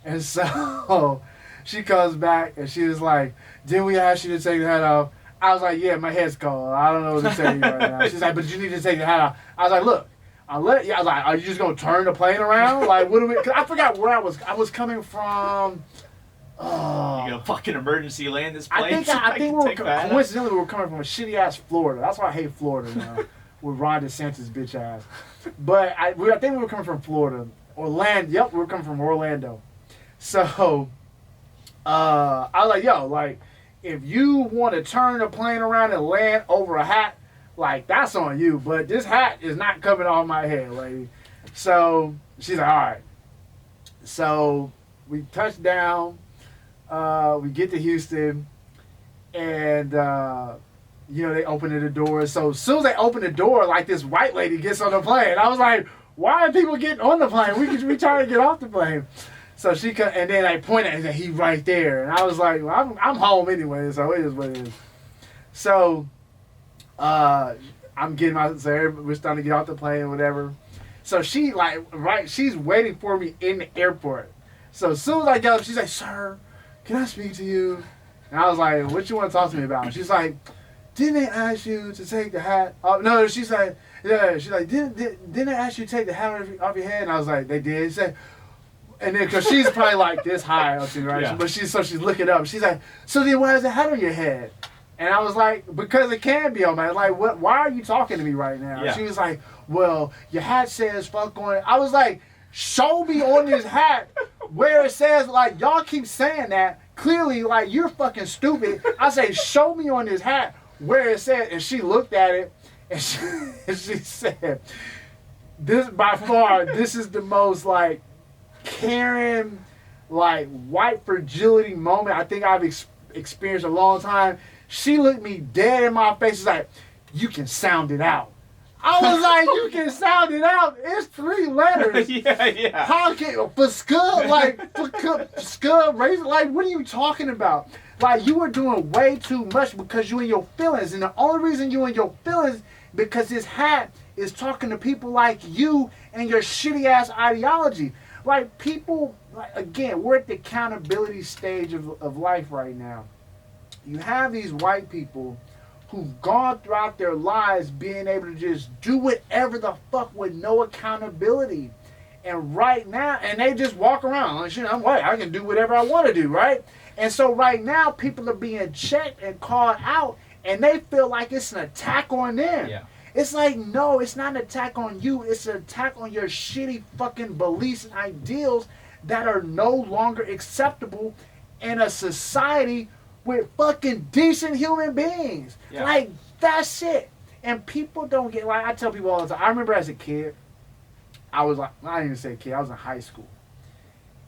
And so she comes back and she was like, "Didn't we ask you to take the hat off?" I was like, yeah, my head's cold. I don't know what to tell you right now. She's like, but you need to take the hat off. I was like, look, I was like, are you just gonna turn the plane around? Like, what do we? Cause I forgot where I was. I was coming from.
You gonna fucking emergency land this plane?
I think we were
take that?
coincidentally we were coming from a shitty ass Florida. That's why I hate Florida now. With Ron DeSantis bitch ass. But I think we were coming from Florida. Orlando. Yep, we were coming from Orlando. So I was like, yo, like, if you want to turn the plane around and land over a hat, like, that's on you. But this hat is not coming off my head, lady. So she's like, all right. So we touch down. We get to Houston, and they open the door. So as soon as they open the door, like, this white lady gets on the plane. I was like, why are people getting on the plane? We trying to get off the plane. So she and then I pointed and said, he right there. And I was like, well, I'm home anyway, so it is what it is. So I'm getting we're starting to get off the plane or whatever. So she she's waiting for me in the airport. So as soon as I get up, she's like, sir, can I speak to you? And I was like, what you want to talk to me about? She's like, didn't they ask you to take the hat off? No, she's like, yeah. She's like, didn't they ask you to take the hat off your head? And I was like, they did. She said, and then, because she's probably like this high up, right?
Yeah.
But she's looking up. She's like, so then why is the hat on your head? And I was like, because it can be on my head. Like, what? Why are you talking to me right now?
Yeah.
She was like, well, your hat says fuck on it. I was like, show me on this hat where it says, like, y'all keep saying that. Clearly, like, you're fucking stupid. I say, show me on this hat where it says, and she looked at it, and she said, this is the most, like, Karen, like, white fragility moment I think I've experienced a long time. She looked me dead in my face. She's like, you can sound it out. I was like, you can sound it out. It's 3 letters.
yeah.
How can for scud, like, scud razor, like, what are you talking about? Like, you were doing way too much because you in your feelings, and the only reason you in your feelings because this hat is talking to people like you and your shitty ass ideology. Like, people, like, again, we're at the accountability stage of life right now. You have these white people who've gone throughout their lives being able to just do whatever the fuck with no accountability. And right now, and they just walk around like, shit, I'm white, I can do whatever I want to do, right? And so right now, people are being checked and called out, and they feel like it's an attack on them.
Yeah.
It's like, no, it's not an attack on you. It's an attack on your shitty fucking beliefs and ideals that are no longer acceptable in a society with fucking decent human beings.
Yeah.
Like, that's it. And people don't get, like, I tell people all the time. I remember as a kid, I was like, I didn't even say kid, I was in high school.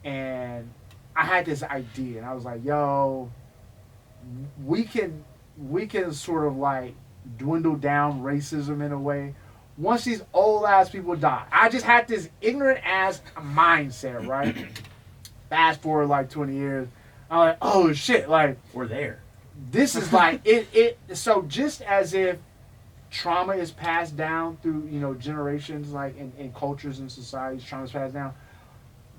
And I had this idea, and I was like, yo, we can sort of, like, dwindle down racism in a way once these old ass people die. I just had this ignorant ass mindset, right? Fast forward like 20 years, I'm like, oh shit, like,
We're there.
this is like it so just as if trauma is passed down through, generations, like in cultures and societies, trauma is passed down.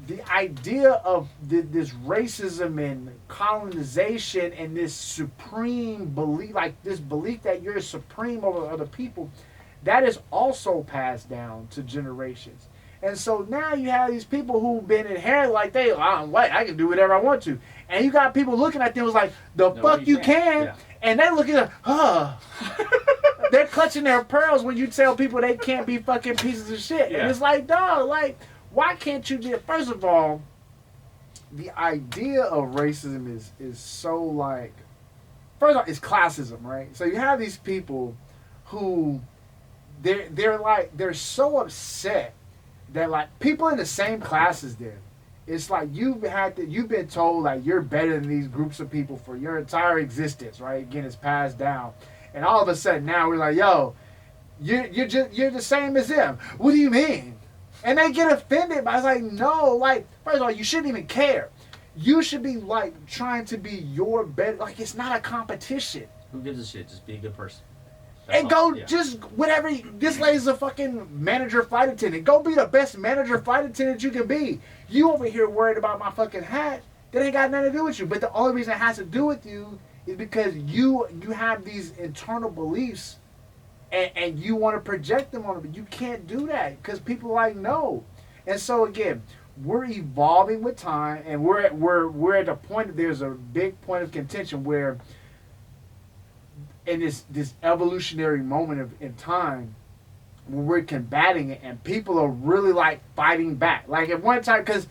The idea of this racism and colonization and this supreme belief, like this belief that you're supreme over other people, that is also passed down to generations. And so now you have these people who've been inherent like I'm white, I can do whatever I want to. And you got people looking at them was like, the
No,
fuck
you
you
can't.
can.
Yeah.
And they're looking at, they're clutching their pearls when you tell people they can't be fucking pieces of shit.
Yeah.
And it's like, dog, like, why can't you do, first of all, the idea of racism is so, like, first of all, it's classism, right? So you have these people who they're so upset that, like, people in the same class as them, it's like you've been told, like, you're better than these groups of people for your entire existence, right? Again, it's passed down, and all of a sudden now we're like, yo, you're the same as them. What do you mean? And they get offended, but I was like, no, like, first of all, you shouldn't even care. You should be, like, trying to be your better. Like, it's not a competition.
Who gives a shit? Just be a good person.
And
all.
go
Yeah.
just whatever. This lady's a fucking manager flight attendant. Go be the best manager flight attendant you can be. You over here worried about my fucking hat. That ain't got nothing to do with you. But the only reason it has to do with you is because you have these internal beliefs and you want to project them on them, but you can't do that because people are like, no. And so again, we're evolving with time, and we're at a point that there's a big point of contention where in this evolutionary moment in time when we're combating it, and people are really like fighting back. Like at one time, because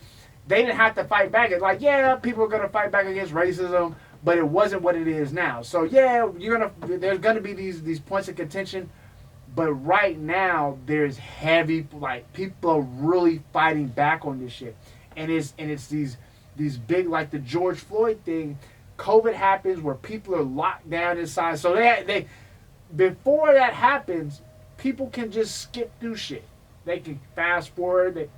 they didn't have to fight back. It's like, yeah, people are gonna fight back against racism, but it wasn't what it is now. So yeah, there's gonna be these points of contention, but right now there's heavy, like, people are really fighting back on this shit, and it's these big, like the George Floyd thing. COVID happens where people are locked down inside, so they before that happens, people can just skip through shit. They can fast forward.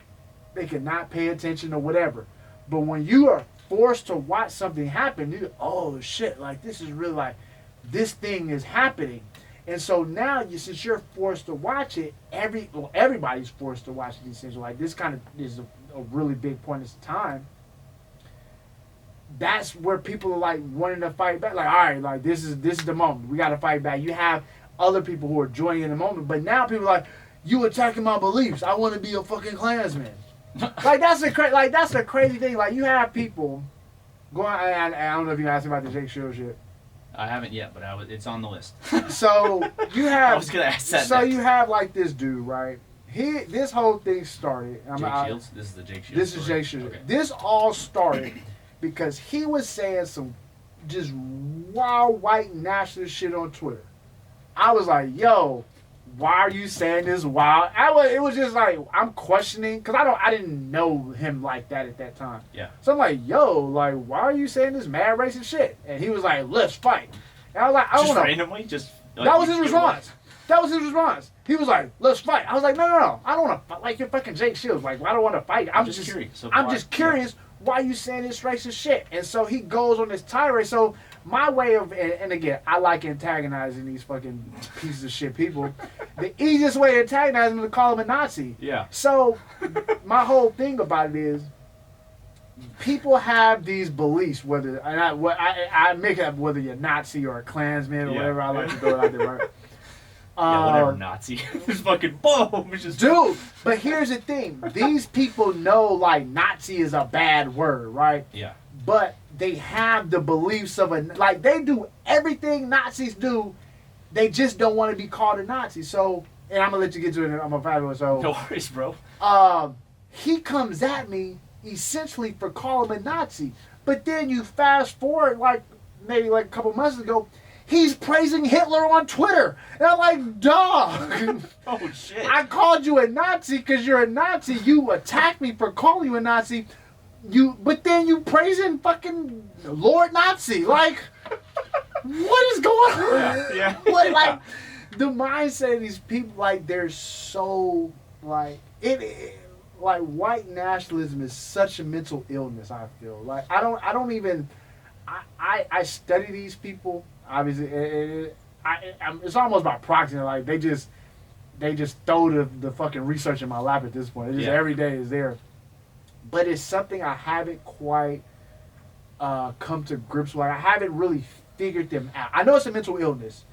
They can not pay attention or whatever. But when you are forced to watch something happen, you go, oh shit, like this is really like, this thing is happening. And so now, since you're forced to watch it, everybody's forced to watch these things. Like this kind of is a really big point of time. That's where people are like wanting to fight back. Like, all right, like this is the moment. We got to fight back. You have other people who are joining in the moment, but now people are like, you attacking my beliefs. I want to be a fucking Klansman. Like that's the crazy thing. Like you have people going. I don't know if you asked me about the Jake Shields shit.
I haven't yet, but it's on the list.
So you have.
I was gonna ask that.
So you have like this dude, right? This whole thing started.
Jake Shields. This is the Jake Shields.
This is Jake Shields.
Okay.
This all started because he was saying some just wild white nationalist shit on Twitter. I was like, yo, why are you saying this wild? It was just like, I'm questioning, because I didn't know him like that at that time.
Yeah.
So I'm like, yo, like, why are you saying this mad racist shit? And he was like, let's fight. And I was like, I don't
just
know.
randomly, just like,
That was his response. That was his response. He was like, let's fight. I was like, no. I don't want to fight like you're fucking Jake Shields. Like, I don't want to fight. I'm just curious. So I'm just curious why you saying this racist shit. And so he goes on this tirade. So my way of, and again, I like antagonizing these fucking pieces of shit people. The easiest way to antagonize them is to call them a Nazi.
Yeah.
So my whole thing about it is, people have these beliefs, whether, and I make up whether you're Nazi or a Klansman or whatever. I like to go out there, right?
Yeah, whatever, Nazi. Just fucking boom. It's just
dude, but here's the thing. These people know, like, Nazi is a bad word, right?
Yeah.
But they have the beliefs of like, they do everything Nazis do. They just don't want to be called a Nazi. So, and I'm going to let you get to it. I'm going to find it. So,
no worries, bro.
He comes at me essentially for calling him a Nazi. But then you fast forward, like, maybe like a couple months ago, he's praising Hitler on Twitter. And I'm like, dog.
Oh, shit.
I called you a Nazi because you're a Nazi. You attacked me for calling you a Nazi. But then you praising fucking Lord Nazi. Like, what is going on?
Yeah.
What, like, the mindset of these people, like, they're so, like, like, white nationalism is such a mental illness, I feel. Like, I don't even, I study these people. Obviously, it's almost by proxy. Like, they just throw the fucking research in my lap at this point. It's just every day is there. But it's something I haven't quite come to grips with. I haven't really figured them out. I know it's a mental illness,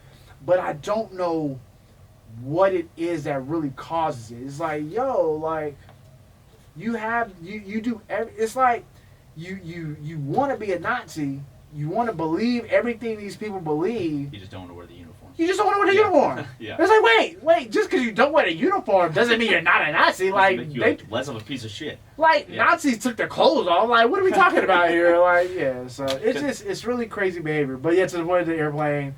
but I don't know what it is that really causes it. It's like, yo, like, you do. It's like you want to be a Nazi. You want to believe everything these people believe.
You just don't want to wear the uniform.
You just don't want to wear the uniform.
Yeah.
It's like, wait. Just because you don't wear the uniform doesn't mean you're not a Nazi. Like,
make you less of a piece of shit.
Like, Nazis took their clothes off. Like, what are we talking about here? Like, yeah. So it's really crazy behavior. But yeah, to the point of the airplane,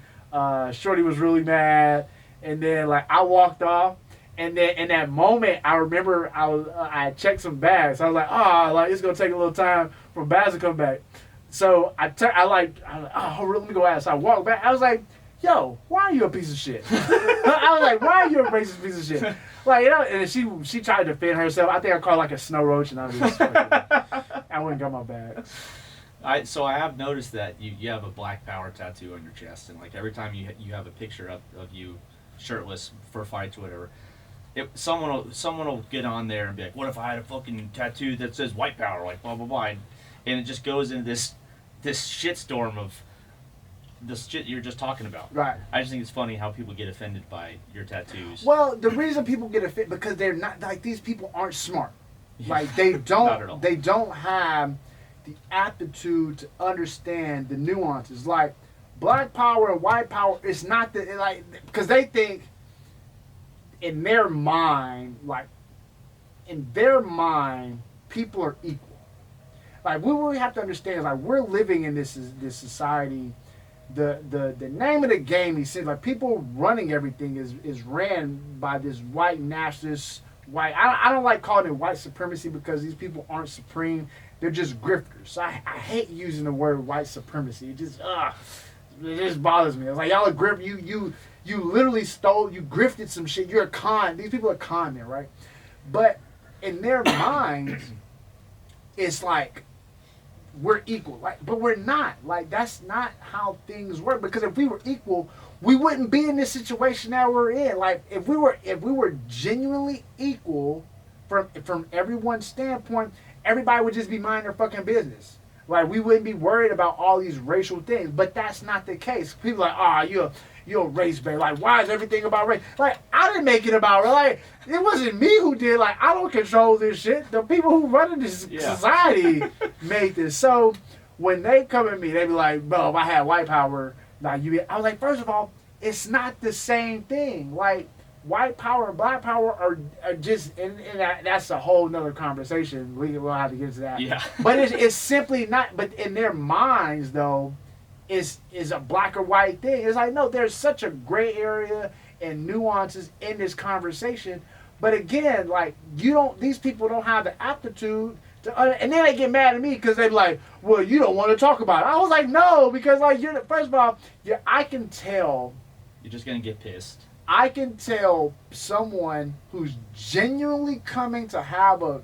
Shorty was really mad, and then like I walked off. And then in that moment, I remember I checked some bags. I was like, it's gonna take a little time for bags to come back. So I let me go ask. So I walked back. I was like, yo, why are you a piece of shit? I was like, why are you a racist piece of shit? Like, you know, and she tried to defend herself. I think I called her like a snow roach, and I was just I wouldn't got my bag.
So I have noticed that you have a Black Power tattoo on your chest, and like every time you have a picture of you shirtless for fights or whatever. Someone will get on there and be like, what if I had a fucking tattoo that says white power, like blah blah blah, and it just goes into this shitstorm of the shit you're just talking about.
Right.
I just think it's funny how people get offended by your tattoos.
Well, the reason people get offended because they're not like these people aren't smart. Like they
Not at all.
don't have the aptitude to understand the nuances. Like black power and white power is not the like because they think in their mind people are equal. Like what we have to understand is like we're living in this society. The name of the game, he said, like people running everything is ran by this white nationalist white. I don't like calling it white supremacy because these people aren't supreme. They're just grifters. I hate using the word white supremacy. It just bothers me. It's like y'all are grift. You literally stole. You grifted some shit. You're a con. These people are con men, right? But in their minds, it's like we're equal. Like, but we're not. Like that's not how things work. Because if we were equal, we wouldn't be in this situation that we're in. Like if we were genuinely equal from everyone's standpoint, everybody would just be minding their fucking business. Like we wouldn't be worried about all these racial things. But that's not the case. People are like, you're a race bait. Like, why is everything about race? Like, I didn't make it about race. Like, it wasn't me who did. Like, I don't control this shit. The people who run this society made this. So when they come at me, they be like, bro, if I had white power, like I was like, first of all, it's not the same thing. Like, white power and black power are just, and that's a whole nother conversation. We'll have to get into that.
Yeah.
But it's simply not. But in their minds, though, is a black or white thing. It's like, no, there's such a gray area and nuances in this conversation. But again, like these people don't have the aptitude to, and then they get mad at me because they're like, well, you don't want to talk about it. I was like, no, because like first of all, I can tell.
You're just gonna get pissed.
I can tell someone who's genuinely coming to have a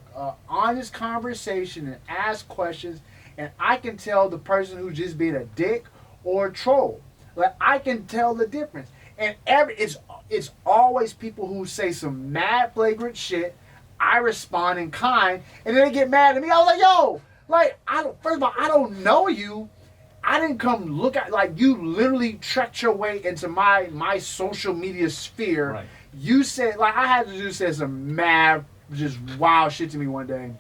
honest conversation and ask questions, and I can tell the person who's just being a dick or a troll. Like I can tell the difference. And it's always people who say some mad flagrant shit. I respond in kind, and then they get mad at me. I was like, yo, like first of all, I don't know you. I didn't come look at, like, you literally trekked your way into my social media sphere.
Right.
You said, like, I had to do say some mad, just wild shit to me one day.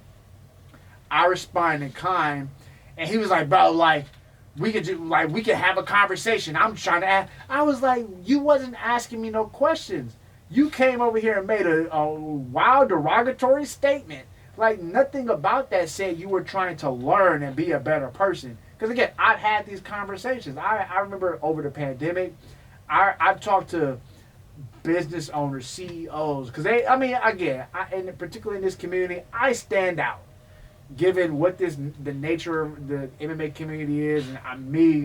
I responded in kind, and he was like, bro, like, we could have a conversation. I'm trying to ask. I was like, you wasn't asking me no questions. You came over here and made a wild derogatory statement. Like, nothing about that said you were trying to learn and be a better person. Because again, I've had these conversations. I remember over the pandemic, I've talked to business owners, CEOs, because and particularly in this community, I stand out. Given what the nature of the MMA community is, and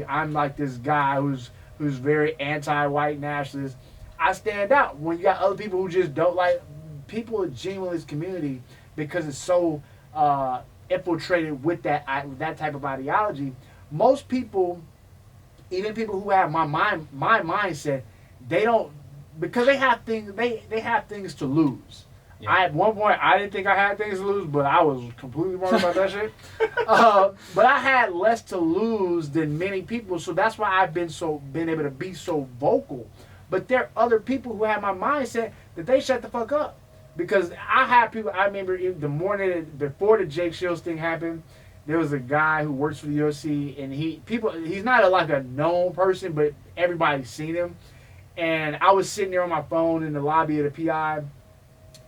I'm like this guy who's very anti-white nationalist. I stand out when you got other people who just don't like people genuinely in this community because it's so infiltrated with that type of ideology. Most people, even people who have my mindset, they don't, because they have things to lose. Yeah. At one point I didn't think I had things to lose, but I was completely wrong about that shit. But I had less to lose than many people, so that's why I've been able to be so vocal. But there are other people who have my mindset that they shut the fuck up. Because I had people, I remember the morning before the Jake Shields thing happened, there was a guy who works for the UFC, and he's not like a known person, but everybody's seen him. And I was sitting there on my phone in the lobby of the PI,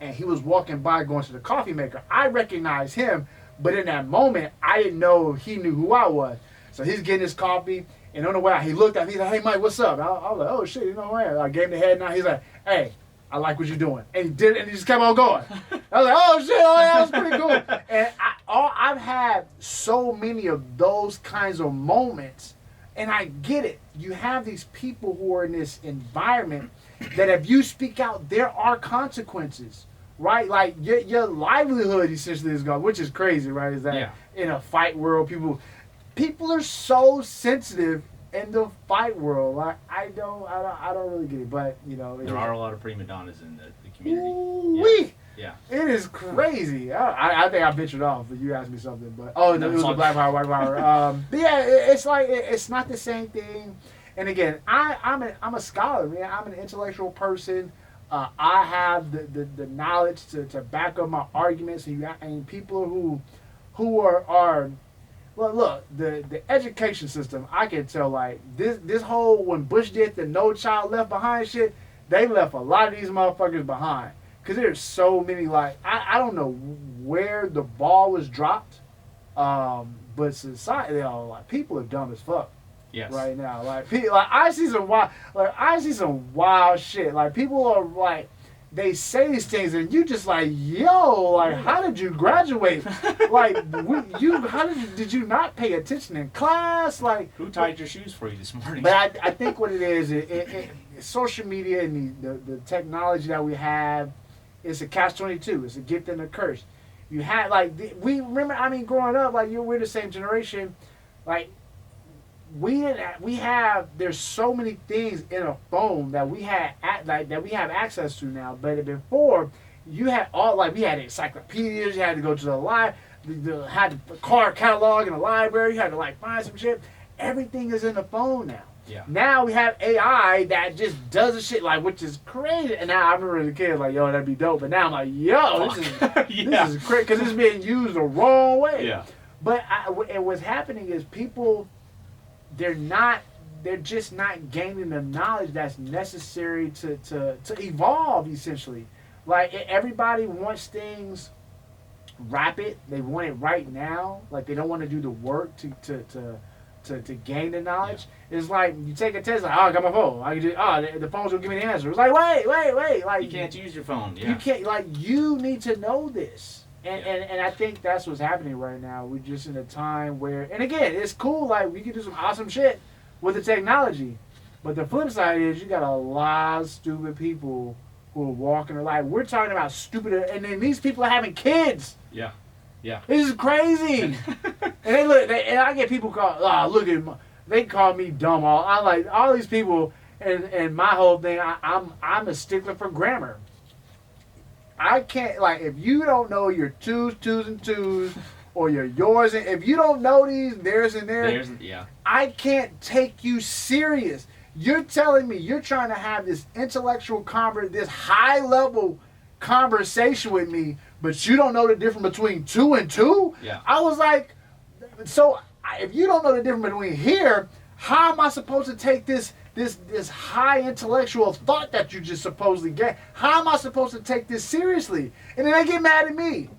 and he was walking by going to the coffee maker. I recognized him, but in that moment, I didn't know he knew who I was. So he's getting his coffee, and on the way out, he looked at me, he's like, hey, Mike, what's up? I was like, oh, shit, you know what? I gave him the head nod. He's like, hey, I like what you're doing. And he did it, and he just kept on going. I was like, oh, shit, oh, yeah, that was pretty cool. And I've had so many of those kinds of moments, and I get it. You have these people who are in this environment that if you speak out, there are consequences, right? Like, your livelihood essentially is gone, which is crazy, right? Is that in a fight world, people are so sensitive in the fight world. Like, I don't really get it, but you know,
there are a lot of prima donnas in the community.
Ooh-wee.
Yeah,
it is crazy. I think I ventured off, but you asked me something. But it was the black power, white power. But yeah, it's like it's not the same thing. And again, I'm a scholar, man. I'm an intellectual person. I have the knowledge to back up my arguments, and people who are well, look, the education system, I can tell, like, this whole, when Bush did the No Child Left Behind shit, they left a lot of these motherfuckers behind. Because there's so many, like, I don't know where the ball was dropped, but society, like, people are dumb as fuck.
Yes.
Right now, like I see some wild shit. Like, people are like, they say these things, and you just like, yo, like, how did you graduate? Like, did you not pay attention in class? Like,
Who tied your shoes for you this morning?
but I think what it is, social media and the technology that we have, it's a catch-22. It's a gift and a curse. You had, like, we remember, I mean, growing up, like, we're the same generation, like, there's so many things in a phone that we have access to now. But before, you had we had encyclopedias. You had to go to the had the car catalog in the library. You had to, like, find some shit. Everything is in the phone now.
Yeah.
Now we have AI that just does the shit, like, which is crazy. And now I remember as a kid, like, yo, that'd be dope. But now I'm like, yo, this is crazy, because it's being used the wrong way.
Yeah.
But and what's happening is people, they're just not gaining the knowledge that's necessary to evolve, essentially. Like, everybody wants things rapid. They want it right now. Like, they don't want to do the work to gain the knowledge. Yeah. It's like, you take a test, like, oh, I got my phone. I can just, the phone's gonna give me the answer. It's like, wait. Like,
you can't use your phone. Yeah.
You can't, like, you need to know this. And I think that's what's happening right now. We're just in a time where, and again, it's cool, like, we can do some awesome shit with the technology. But the flip side is, you got a lot of stupid people who are walking their life. We're talking about stupid, and then these people are having kids.
Yeah. Yeah.
This is crazy. And and I get people they call me dumb. I like all these people, and my whole thing, I'm a stickler for grammar. I can't, like, if you don't know your twos and twos, or your yours, and if you don't know these, theirs and theirs,
Yeah.
I can't take you serious. You're telling me you're trying to have this intellectual this high level conversation with me, but you don't know the difference between 2 and 2?
Yeah.
I was like, so if you don't know the difference between here, how am I supposed to take this high intellectual thought that you just supposedly get? How am I supposed to take this seriously? And then they get mad at me.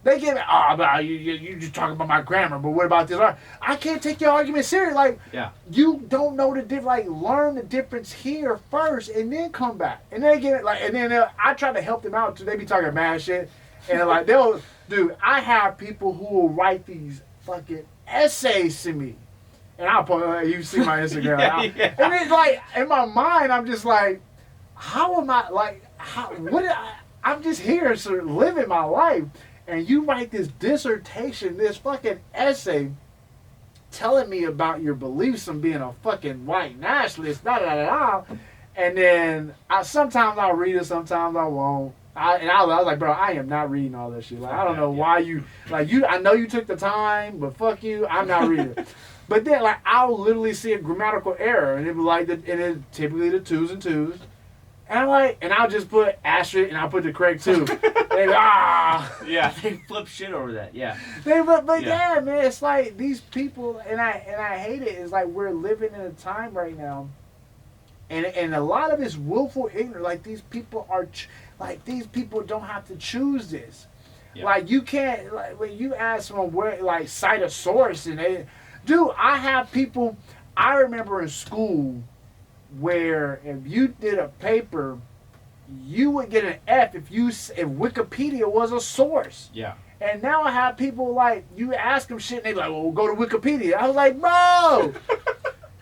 They get mad, you just talking about my grammar, but what about this? I can't take your argument serious. Like,
Yeah.
you don't know the difference. Like, learn the difference here first, and then come back. And they get like, and then I try to help them out too. They be talking mad shit, and like dude, I have people who will write these fucking essays to me. And I'll put, you see my Instagram.
Yeah.
And it's like, in my mind, I'm just like, how am I, like, I'm just here to living my life. And you write this dissertation, this fucking essay, telling me about your beliefs on being a fucking white nationalist, And then sometimes I'll read it, sometimes I won't. I was like, bro, I am not reading all this shit. Like, I don't know why you, like, I know you took the time, but fuck you, I'm not reading it. But then, like, I'll literally see a grammatical error, and it'll be like, and it's typically the 2s and 2s. And I'm like, and I'll just put asterisk, and I'll put the correct 2. They
Yeah, they flip shit over that. Yeah.
Yeah, man, it's like these people, and I hate it. It's like we're living in a time right now, and a lot of it's willful ignorance. Like, these people are, these people don't have to choose this. Yeah. Like, you can't, like, when you ask someone where, like, cite a source, and I have people. I remember in school where if you did a paper, you would get an F if Wikipedia was a source.
Yeah.
And now I have people, like, you ask them shit and they be like, well, we'll go to Wikipedia. I was like, bro,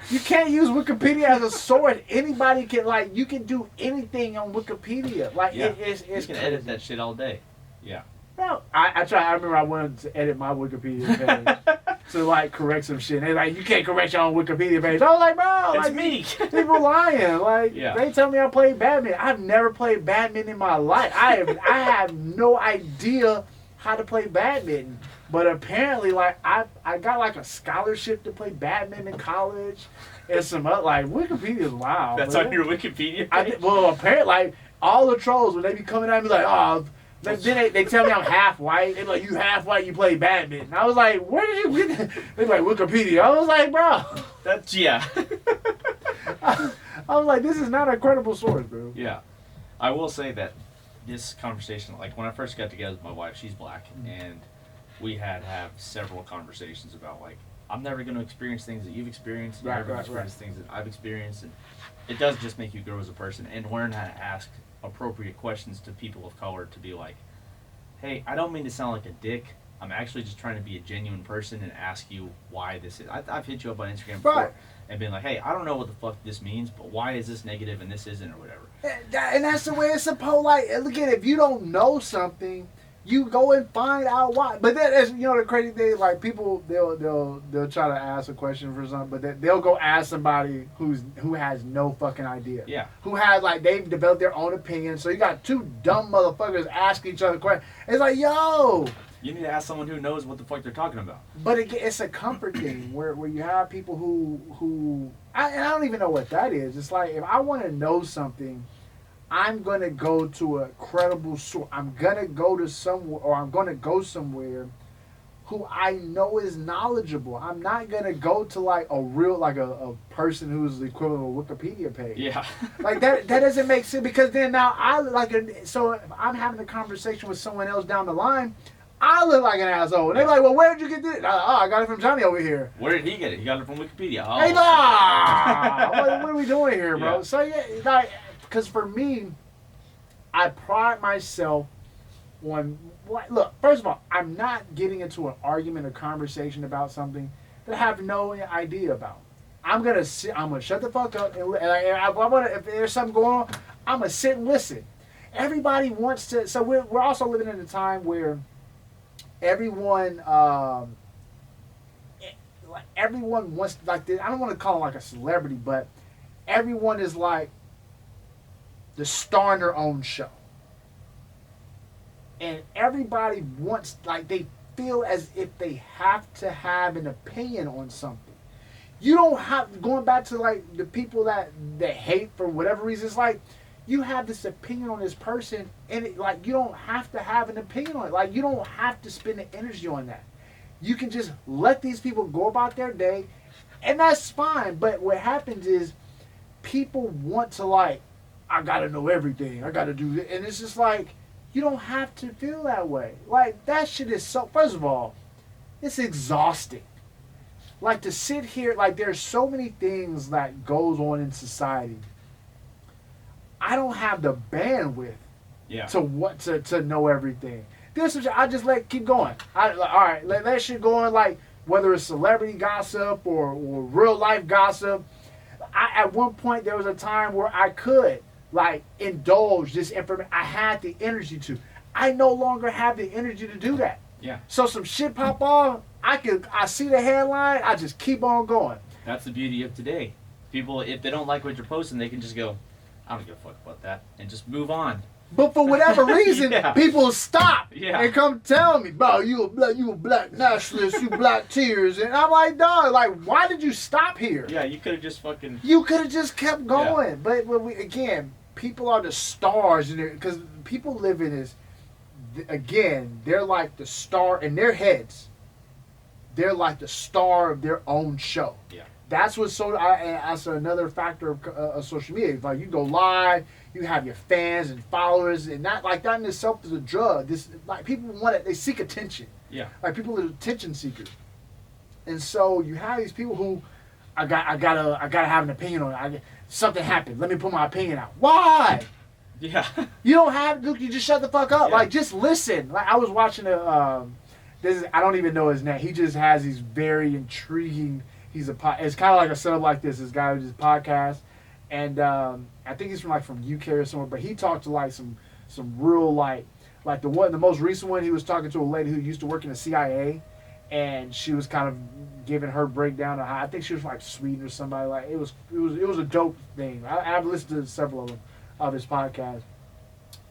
you can't use Wikipedia as a source. Anybody can, like, you can do anything on Wikipedia. Like,
yeah.
it's
you can edit that shit all day. Yeah.
No, I remember I wanted to edit my Wikipedia page to, like, correct some shit. And they like, you can't correct your own Wikipedia page. I was like, bro,
it's
like,
me.
People lying. Like,
yeah.
They tell me I play badminton. I've never played badminton in my life. I have no idea how to play badminton. But apparently, like, I got, like, a scholarship to play badminton in college. and some other, like Wikipedia is wild.
That's
man.
on your Wikipedia
I
page?
think, well, apparently, like all the trolls when they be coming at me like, oh, then they tell me I'm half white. They be like, you half white, you play badminton. I was like, where did you get that? They be like Wikipedia. I was like, bro.
That's, yeah.
I was like, this is not a credible source, bro.
Yeah. I will say that this conversation, like when I first got together with my wife, she's black, and we had to have several conversations about like, I'm never going to experience things that you've experienced, you're
Right,
never going
right,
to experience things that I've experienced, and it does just make you grow as a person and learn how to ask appropriate questions to people of color to be like, hey, I don't mean to sound like a dick. I'm actually just trying to be a genuine person and ask you why this is. I've hit you up on Instagram before
Right.
and been like, hey, I don't know what the fuck this means, but why is this negative and this isn't or whatever.
And that's the way it's supposed. Like, look at it, if you don't know something, you go and find out why. But that is, you know, the crazy thing. Like people, they'll try to ask a question for something, but they'll go ask somebody who has no fucking idea.
Yeah.
Who has like they've developed their own opinion. So you got two dumb motherfuckers asking each other questions. It's like, yo.
You need to ask someone who knows what the fuck they're talking about.
But again, it's a comfort thing where you have people and I don't even know what that is. It's like if I want to know something, I'm gonna go to a credible source. I'm gonna go to somewhere, or I'm gonna go somewhere who I know is knowledgeable. I'm not gonna go to like a real like a person who's the equivalent of a Wikipedia page.
Yeah.
Like that doesn't make sense because then now so if I'm having a conversation with someone else down the line, I look like an asshole. And they're like, well, where'd you get this? Oh, I got it from Johnny over here.
Where did he get it? He got it from Wikipedia. Oh.
Hey, nah! what are we doing here, bro?
Yeah.
So, yeah, like, because for me, I pride myself on, look, first of all, I'm not getting into an argument or conversation about something that I have no idea about. I'm gonna shut the fuck up, and if there's something going on, I'm gonna sit and listen. Everybody wants to, so we're also living in a time where everyone wants, like, I don't want to call it like a celebrity, but everyone is like the star in their own show, and everybody wants, like, they feel as if they have to have an opinion on something. You don't have, going back to like the people that hate for whatever reason, it's like you have this opinion on this person, and like you don't have to have an opinion on it. Like you don't have to spend the energy on that. You can just let these people go about their day, and that's fine. But what happens is people want to, like, I gotta know everything. I gotta do this, and it's just like you don't have to feel that way. Like that shit is so. First of all, it's exhausting. Like to sit here, like there's so many things that goes on in society. I don't have the bandwidth
Yeah.
to know everything. This is, I just keep going. All right, let that shit go on. Like whether it's celebrity gossip or real life gossip. At one point there was a time where I could like indulge this information. I had the energy to. I no longer have the energy to do that.
Yeah.
So some shit pop off. I see the headline. I just keep on going.
That's the beauty of today. People, if they don't like what you're posting, they can just go, I don't give a fuck about that, and just move on.
But for whatever reason,
Yeah.
people stop
Yeah.
and come tell me, bro, you a black nationalist, you black tears. And I'm like, dog, like, why did you stop here?
Yeah, you could have just fucking.
You could have just kept going. But again, people are the stars in there because people live in this. Again, they're like the star in their heads. They're like the star of their own show.
Yeah.
That's what's that's another factor of social media. Like you go live, you have your fans and followers, and that in itself is a drug. This like people want it. They seek attention.
Yeah.
Like people are attention seekers, and so you have these people who, I gotta have an opinion on it. Something happened. Let me put my opinion out. Why?
Yeah.
You don't have to. You just shut the fuck up.
Yeah.
Like just listen. Like I was watching I don't even know his name. He just has these very intriguing. It's kind of like a setup like this. This guy with his podcast, and I think he's from UK or somewhere. But he talked to like some real like the most recent one. He was talking to a lady who used to work in the CIA, and she was kind of giving her breakdown of how I think she was from like Sweden or somebody. Like it was a dope thing. I've listened to several of them of his podcast.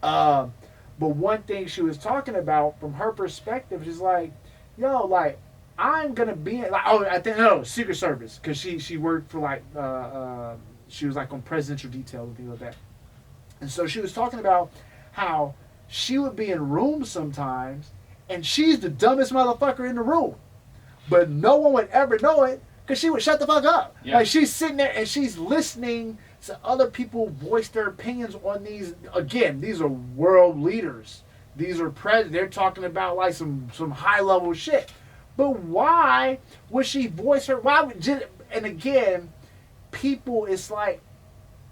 But one thing she was talking about from her perspective is like, yo, like I'm gonna be like, oh, I think no, Secret Service, because she worked for like she was like on presidential detail and things like that. And so she was talking about how she would be in rooms sometimes, and she's the dumbest motherfucker in the room, but no one would ever know it because she would shut the fuck up.
Yeah.
Like she's sitting there and she's listening to other people voice their opinions on these. Again, these are world leaders. These are They're talking about like some high level shit. But why would she voice her? Why would? And again, people. It's like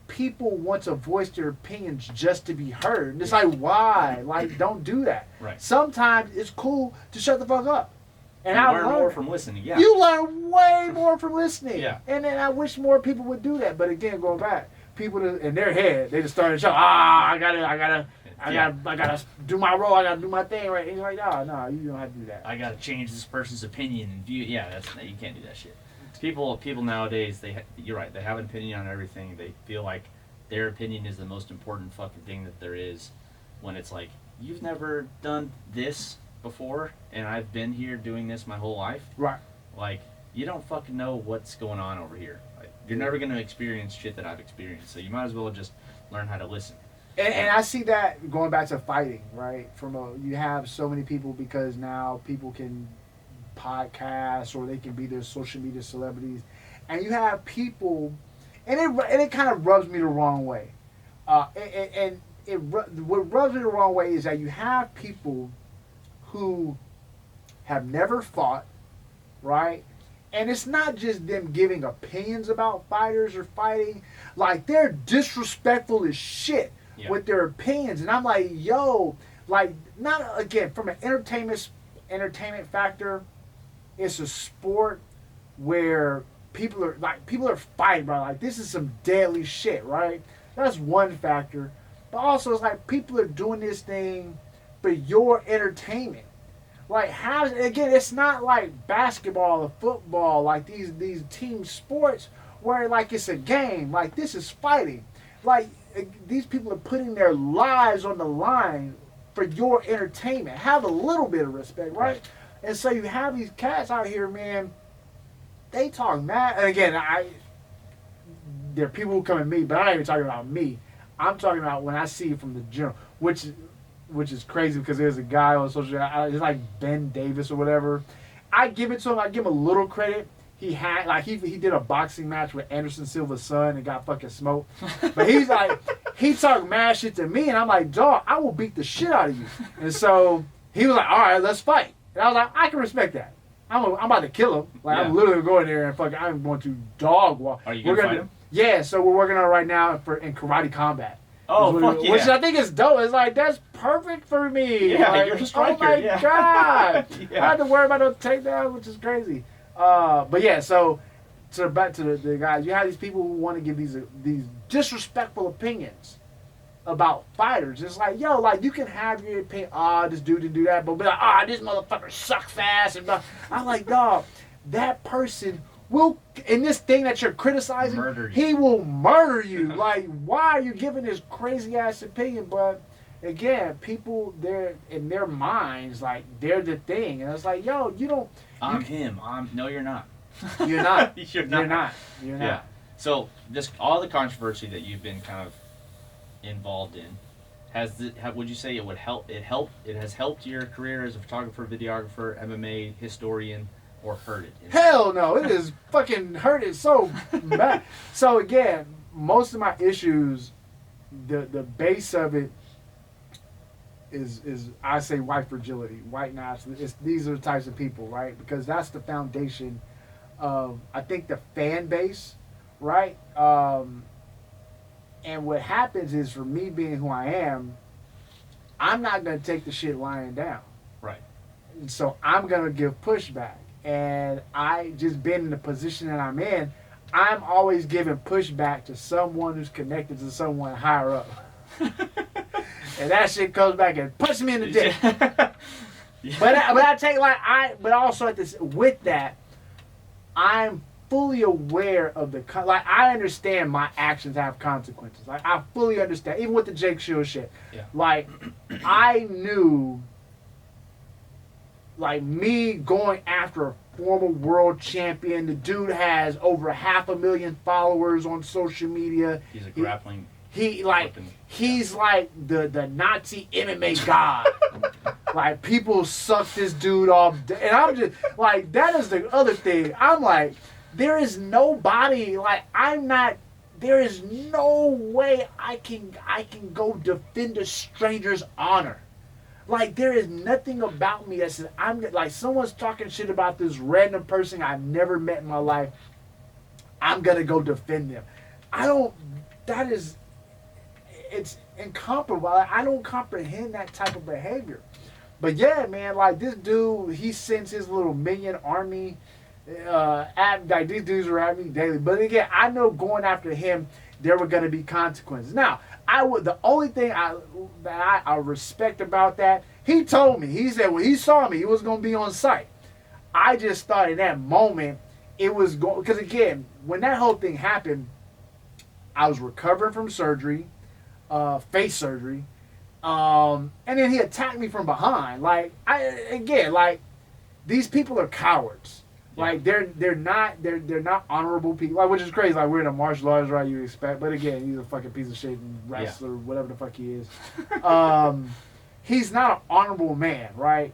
people want to voice their opinions just to be heard. And it's like, why? Like, don't do that.
Right.
Sometimes it's cool to shut the fuck up. And
You
I
learn more from listening. Yeah.
You learn way more from listening.
Yeah.
And then I wish more people would do that. But again, going back, people in their head, they just started to show, I gotta do my role. I gotta do my thing, right? And you're like, no, you don't have to do that.
I gotta change this person's opinion and view. Yeah, you can't do that shit. People nowadays, you're right. They have an opinion on everything. They feel like their opinion is the most important fucking thing that there is. When it's like, you've never done this before, and I've been here doing this my whole life.
Right.
Like, you don't fucking know what's going on over here. Like, you're never gonna experience shit that I've experienced. So you might as well just learn how to listen.
And I see that going back to fighting, right? You have so many people because now people can podcast or they can be their social media celebrities, and you have people, and it kind of rubs me the wrong way. What rubs me the wrong way is that you have people who have never fought, right? And it's not just them giving opinions about fighters or fighting, like they're disrespectful as shit.
Yeah.
With their opinions, and I'm like, yo, like, not again from an entertainment factor. It's a sport where people are fighting, bro. Like, this is some deadly shit, right? That's one factor, but also it's like people are doing this thing for your entertainment. Like, again, it's not like basketball or football, like these team sports where like it's a game. Like, this is fighting. Like, these people are putting their lives on the line for your entertainment. Have a little bit of respect, right? And so you have these cats out here, man. They talk mad. And again, there are people who come at me, but I'm not even talking about me. I'm talking about when I see it from the gym, which is crazy because there's a guy on social media. It's like Ben Davis or whatever. I give it to him. I give him a little credit. He had he did a boxing match with Anderson Silva's son and got fucking smoked. But he's like, he talked mad shit to me, and I'm like, dog, I will beat the shit out of you. And so he was like, all right, let's fight. And I was like, I can respect that. I'm about to kill him. Like,
Yeah.
I'm literally going there and fucking, I'm going to dog walk.
Are you gonna fight him?
Yeah, so we're working on it right now in karate combat.
Oh, fuck yeah.
Which I think is dope. It's like, that's perfect for me.
Yeah,
like,
you're a striker,
oh my
yeah.
God.
Yeah.
I had to worry about no takedown, which is crazy. But yeah, so back to the guys, you have these people who want to give these disrespectful opinions about fighters. It's like, yo, like, you can have your opinion, this dude didn't do that, but be like, this motherfucker suck fast. And blah. I'm like, dog, that person will, in this thing that you're criticizing,
Murder you.
he will murder you. Like, why are you giving this crazy ass opinion? But again, people, they're in their minds, like, they're the thing. And it's like, yo, you don't.
I'm him. No, you're not.
You're not.
You're
You're
not.
not. You're not.
Yeah. So all the controversy that you've been kind of involved in, would you say it would help? It has helped your career as a photographer, videographer, MMA historian, or hurt it?
Hell no, it is fucking hurt it so bad. So again, most of my issues, the base of it is I say white fragility, white nationalism. These are the types of people, right? Because that's the foundation of, I think, the fan base, right? And what happens is, for me being who I am, I'm not gonna take the shit lying down.
Right.
And so I'm gonna give pushback. And I just been in the position that I'm in, I'm always giving pushback to someone who's connected to someone higher up. And that shit comes back and punches me in the dick. But I take but also with that, I'm fully aware of I understand my actions have consequences. Like, I fully understand, even with the Jake Shields shit.
Yeah.
Like, I knew like me going after a former world champion. The dude has over 500,000 followers on social media.
He's a grappling.
He's like the Nazi MMA god. Like, people suck this dude off, and I'm just like, that is the other thing. I'm like, there is nobody, like, there is no way I can go defend a stranger's honor. Like, there is nothing about me that says I'm like, someone's talking shit about this random person I've never met in my life, I'm gonna go defend them. It's incomparable. I don't comprehend that type of behavior. But yeah, man, like, this dude, he sends his little minion army like, these dudes are at me daily. But again, I know going after him, there were going to be consequences. Now, the only thing I respect about that, he told me, he said when he saw me, he was going to be on site. I just thought in that moment, it was going, because again, when that whole thing happened, I was recovering from surgery, face surgery, and then he attacked me from behind. Like, these people are cowards. Like, they're not honorable people. Like, which is crazy. Like, we're in a martial arts, right? You expect, but again, he's a fucking piece of shit and wrestler, whatever the fuck he is. He's not an honorable man, right?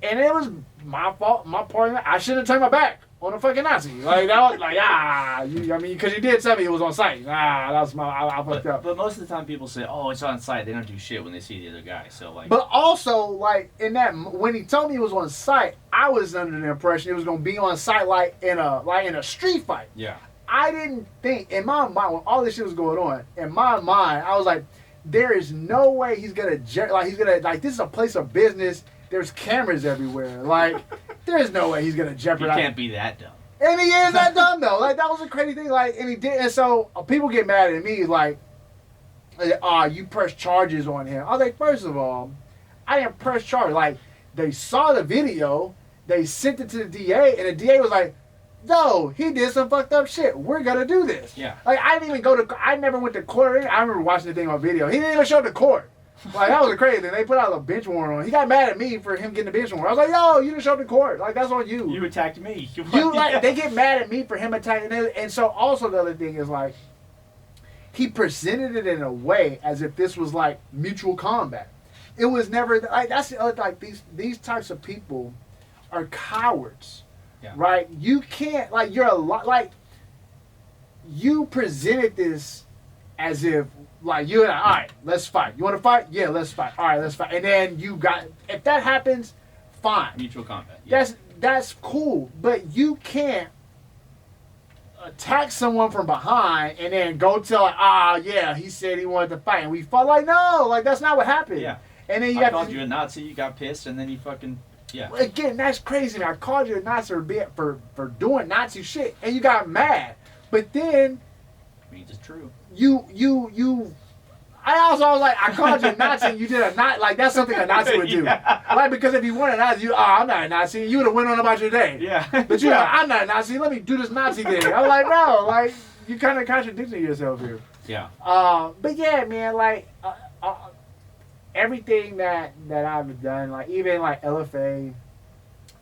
And it was my fault, my part. I shouldn't have turned my back on a fucking Nazi. Like, that was like, because you did tell me it was on site. That was I fucked up.
But most of the time, people say, "Oh, it's on site." They don't do shit when they see the other guy. So like.
But also, like, when he told me it was on site, I was under the impression it was gonna be on site like in a street fight.
Yeah.
I didn't think, in my mind, when all this shit was going on, in my mind, I was like, there is no way he's gonna this is a place of business. There's cameras everywhere. Like, there's no way he's gonna jeopardize.
You can't be that dumb.
And he is that dumb though. Like, that was a crazy thing. Like, and he did. And so people get mad at me, like, you pressed charges on him. I was like, first of all, I didn't press charges. Like, they saw the video, they sent it to the DA, and the DA was like, no, he did some fucked up shit. We're gonna do this.
Yeah.
Like, I never went to court. I remember watching the thing on video. He didn't even show up to court. Like, that was a crazy thing. They put out a bench warrant on him. He got mad at me for him getting a bench warrant. I was like, yo, you didn't show up to court. Like, that's on you.
You attacked me.
They get mad at me for him attacking them. And so also the other thing is, like, he presented it in a way as if this was like mutual combat. It was never like, that's the other, like, these types of people are cowards.
Yeah.
Right? You can't, like, you're a lot, like, you presented this as if, like, you're like, all right, let's fight. You want to fight? Yeah, let's fight. All right, let's fight. And then if that happens, fine.
Mutual combat. Yeah.
That's cool. But you can't attack someone from behind and then go tell, yeah, he said he wanted to fight. And we fought. Like, no, like, that's not what happened.
Yeah.
And then
I called you a Nazi, you got pissed, and then you fucking, yeah.
Again, that's crazy. I called you a Nazi for doing Nazi shit, and you got mad. But then
Means it's true.
I was like, I called you a Nazi and you did a Nazi. Like, that's something a Nazi would do.
Yeah.
Like, because if you weren't a Nazi, I'm not a Nazi. You would have went on about your day.
Yeah.
But you're like, I'm not a Nazi. Let me do this Nazi thing. I'm like, no. Like, you kind of contradicting yourself here.
Yeah.
But yeah, man, like, everything that I've done, like, even like LFA,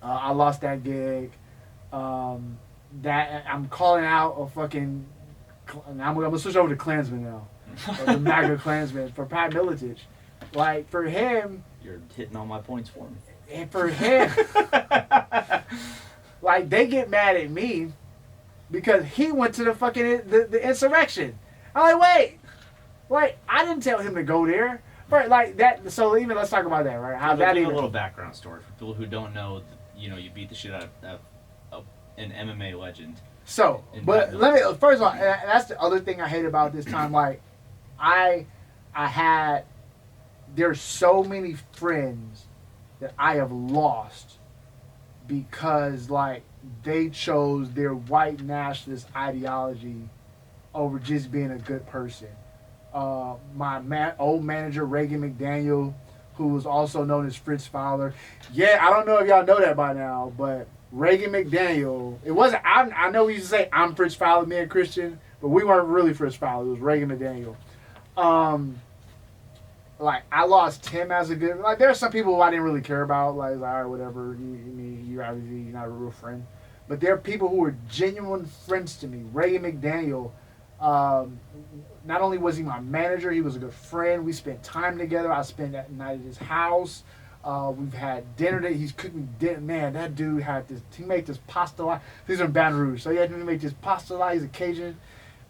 I lost that gig. That I'm calling out a fucking. I'm gonna switch over to Klansman now. The MAGA Klansman for Pat Miletich. Like, for him,
You're hitting all my points for me.
and for him, like, they get mad at me because he went to the fucking the insurrection. I'm like, wait, like, I didn't tell him to go there. Right, like that. So even let's talk about that, right? How that
Give
even
a little background story for people who don't know. You beat the shit out of an MMA legend.
So, but let me first of all, and that's the other thing I hate about this time. Like, there's so many friends that I have lost because, like, they chose their white nationalist ideology over just being a good person. My old manager, Reagan McDaniel, who was also known as Fritz Fowler. Yeah, I don't know if y'all know that by now, but Reagan McDaniel, it wasn't, I know we used to say, I'm Fritz Fowler, me and Christian, but we weren't really Fritz Fowler. It was Reagan McDaniel. like I lost Tim as a good. Like there are some people who I didn't really care about. Like, all right, whatever. You're obviously not a real friend. But there are people who were genuine friends to me. Ray McDaniel. Not only was he my manager, he was a good friend. We spent time together. I spent that night at his house. We've had dinner that he's cooking dinner. Man, that dude had this. He made this pasta. These are in Baton Rouge, so he had to make this pasta. He's a Cajun.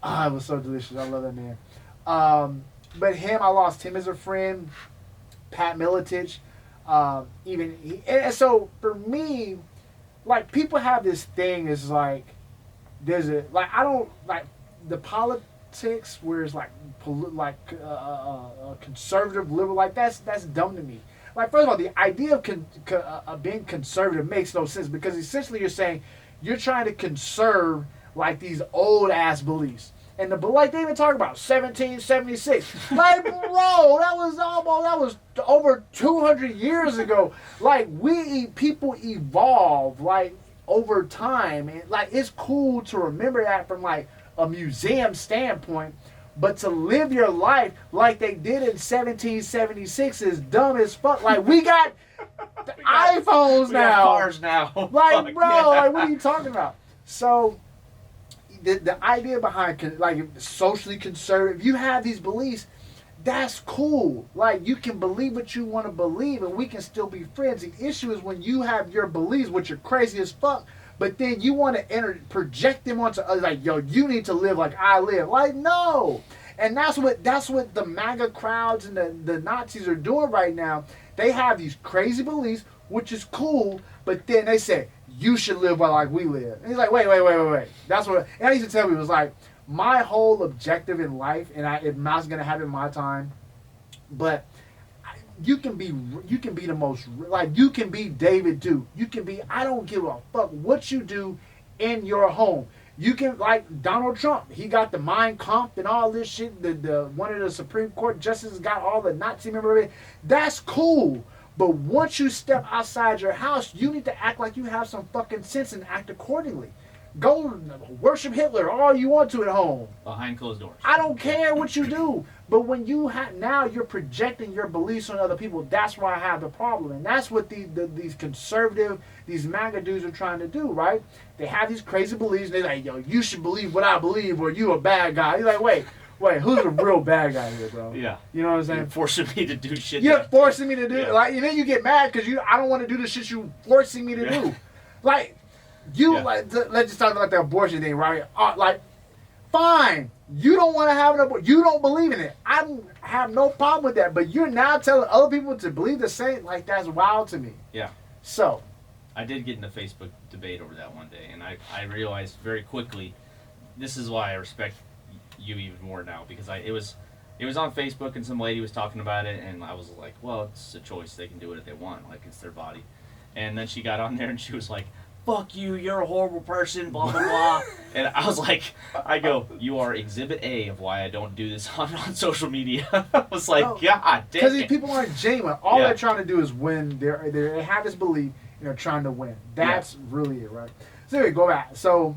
Ah, it was so delicious. I love that man. But I lost him as a friend. Pat Miletich, and so for me, like people have this thing is like there's a like I don't like the politics where it's like conservative liberal like that's dumb to me. Like first of all, the idea of being conservative makes no sense because essentially you're saying you're trying to conserve like these old ass beliefs. And like they even talk about 1776. Like, bro, that was over 200 years ago. Like people evolve like over time, and like it's cool to remember that from like a museum standpoint. But to live your life like they did in 1776 is dumb as fuck. Like we got iPhones
We
now,
got cars now.
like
Fuck,
bro,
yeah.
like what are you talking about? So. The idea behind like socially conservative, you have these beliefs, that's cool. Like you can believe what you want to believe, and we can still be friends. The issue is when you have your beliefs, which are crazy as fuck, but then you want to project them onto others. Like yo, you need to live like I live. Like no, and that's what the MAGA crowds and the Nazis are doing right now. They have these crazy beliefs, which is cool, but then they say. You should live like we live. And he's like, wait. That's what. And I used to tell me, it was like, my whole objective in life, and if I was going to have it in my time, but you can be the most, like, you can be David Duke. You can be, I don't give a fuck what you do in your home. You can, like Donald Trump, he got the Mein Kampf and all this shit. The one of the Supreme Court justices got all the Nazi memorabilia. That's cool. But once you step outside your house, you need to act like you have some fucking sense and act accordingly. Go worship Hitler all you want to at home.
Behind closed doors.
I don't care what you do. But when you now you're projecting your beliefs on other people, that's where I have the problem. And that's what these conservative, these MAGA dudes are trying to do, right? They have these crazy beliefs, and they're like, yo, you should believe what I believe, or you a bad guy. You're like, wait, who's the real bad guy here, bro?
Yeah.
You know what I'm saying?
You're forcing me to do shit.
You're forcing me to do
Yeah.
like, and then you get mad because I don't want to do the shit you forcing me to do. Like you let's just talk about the abortion thing, right? Like, fine, you don't want to have an abortion, you don't believe in it. I don't have no problem with that, but you're now telling other people to believe the same. Like that's wild to me.
Yeah.
So,
I did get in a Facebook debate over that one day, and I realized very quickly, this is why I respect you even more now, because it was on Facebook and some lady was talking about it, and I was like, well, it's a choice, they can do it if they want, like it's their body. And then she got on there and she was like, fuck you, you're a horrible person, blah blah blah. And I was like, you are exhibit A of why I don't do this on social media. I was like,
No,
God damn
because these
it.
people aren't genuine. All
Yeah.
they're trying to do is win. They have this belief and they're trying to win. That's really it, right? So anyway, go back. So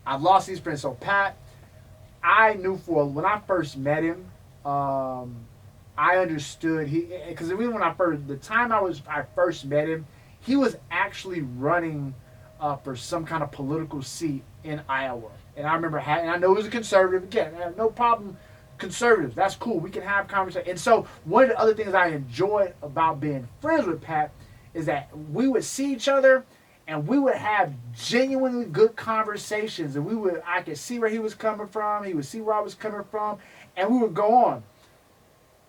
I lost these friends. So Pat, I knew when I first met him, I understood because even when I first met him, he was actually running for some kind of political seat in Iowa. And I remember and I know he was a conservative. Again, I have no problem. Conservatives, that's cool. We can have conversation. And so one of the other things I enjoyed about being friends with Pat is that we would see each other and we would have genuinely good conversations. And I could see where he was coming from. He would see where I was coming from. And we would go on.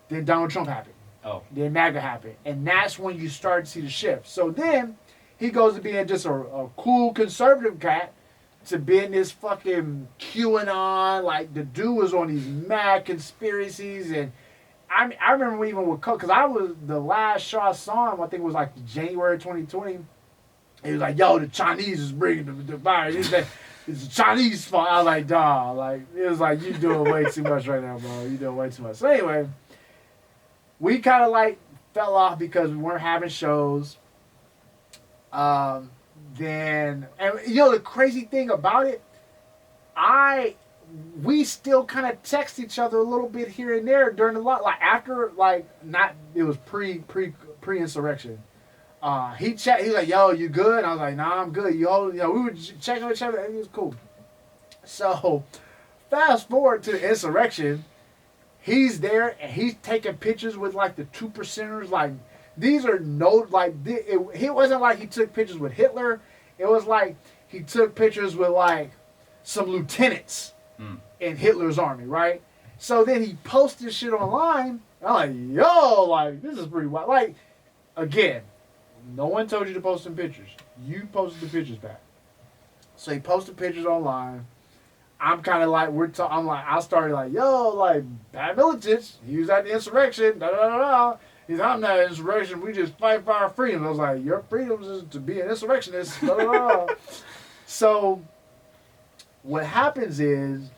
Then Donald Trump happened.
Oh.
Then MAGA happened. And that's when you start to see the shift. So then he goes to being just a cool conservative cat to being this fucking QAnon. Like the dude was on these mad conspiracies. And I remember even with Coke, because the last show I saw him, I think it was like January 2020. He was like, yo, the Chinese is bringing the virus. He said, it's the Chinese fault. I was like, dawg. Like, it was like, you doing way too much right now, bro. You doing way too much. So anyway, we kind of like fell off because we weren't having shows. Then, and you know, the crazy thing about it, we still kind of text each other a little bit here and there during the lot. Like after, like not it was pre insurrection. He's like, yo, you good? I was like, nah, I'm good. We were checking on each other. It was cool. So, fast forward to the insurrection. He's there and he's taking pictures with like the 2%ers. Like these are it wasn't like he took pictures with Hitler. It was like he took pictures with like some lieutenants in Hitler's army, right? So then he posted shit online. I'm like, yo, like this is pretty wild. Like again, no one told you to post some pictures. You posted the pictures back. So he posted pictures online. I'm kind of like, I started like, yo, like, Pat Miletich, he was at the insurrection, da da da da. He's like, I'm not an insurrection, we just fight for our freedom. I was like, your freedom is to be an insurrectionist, da da da. So, what happens is,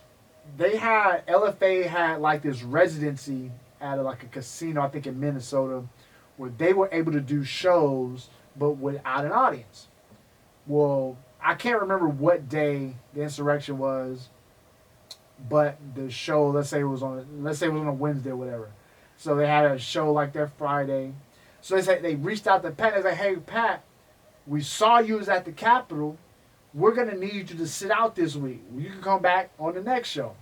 LFA had like this residency at like a casino, I think in Minnesota, where they were able to do shows, but without an audience. Well, I can't remember what day the insurrection was, but the show, let's say it was on a Wednesday or whatever. So they had a show like that Friday. So they reached out to Pat. They said, hey, Pat, we saw you was at the Capitol. We're going to need you to sit out this week. You can come back on the next show.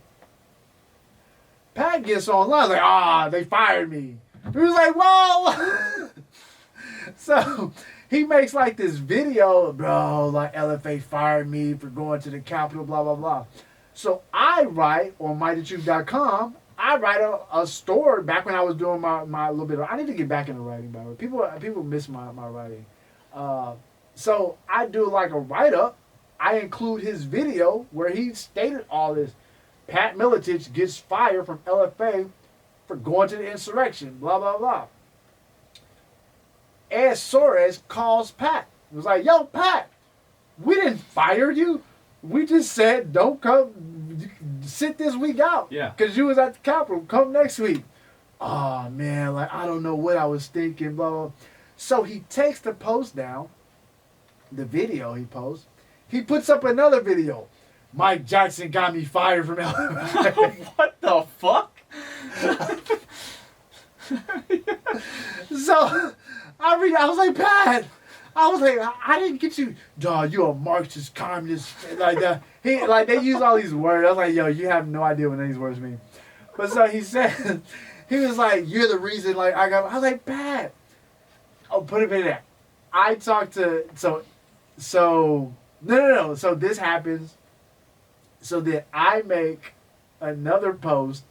Pat gets online, like, they fired me. He was like, whoa! So he makes like this video, bro, like LFA fired me for going to the Capitol, blah, blah, blah. So I write on MightyTruth.com, I write a story back when I was doing my little bit I need to get back into writing, by the way. People miss my writing. So I do like a write-up. I include his video where he stated all this. Pat Miletich gets fired from LFA for going to the insurrection, blah, blah, blah. Ed Soares calls Pat. He was like, yo, Pat, we didn't fire you. We just said, don't come, sit this week out.
Yeah.
Because you was at the Capitol. Come next week. Oh, man, like, I don't know what I was thinking, blah, blah. So he takes the post down, the video he posts. He puts up another video. Mike Jackson got me fired from LFA.
What the fuck?
So I was like, Pat, I didn't get you. Dog, you a Marxist, communist, like that. They use all these words. I was like, yo, you have no idea what these words mean. But so he said, he was like, you're the reason, like, I was like, Pat. Oh, put it in there. I talked to, no. So this happens. So then I make another post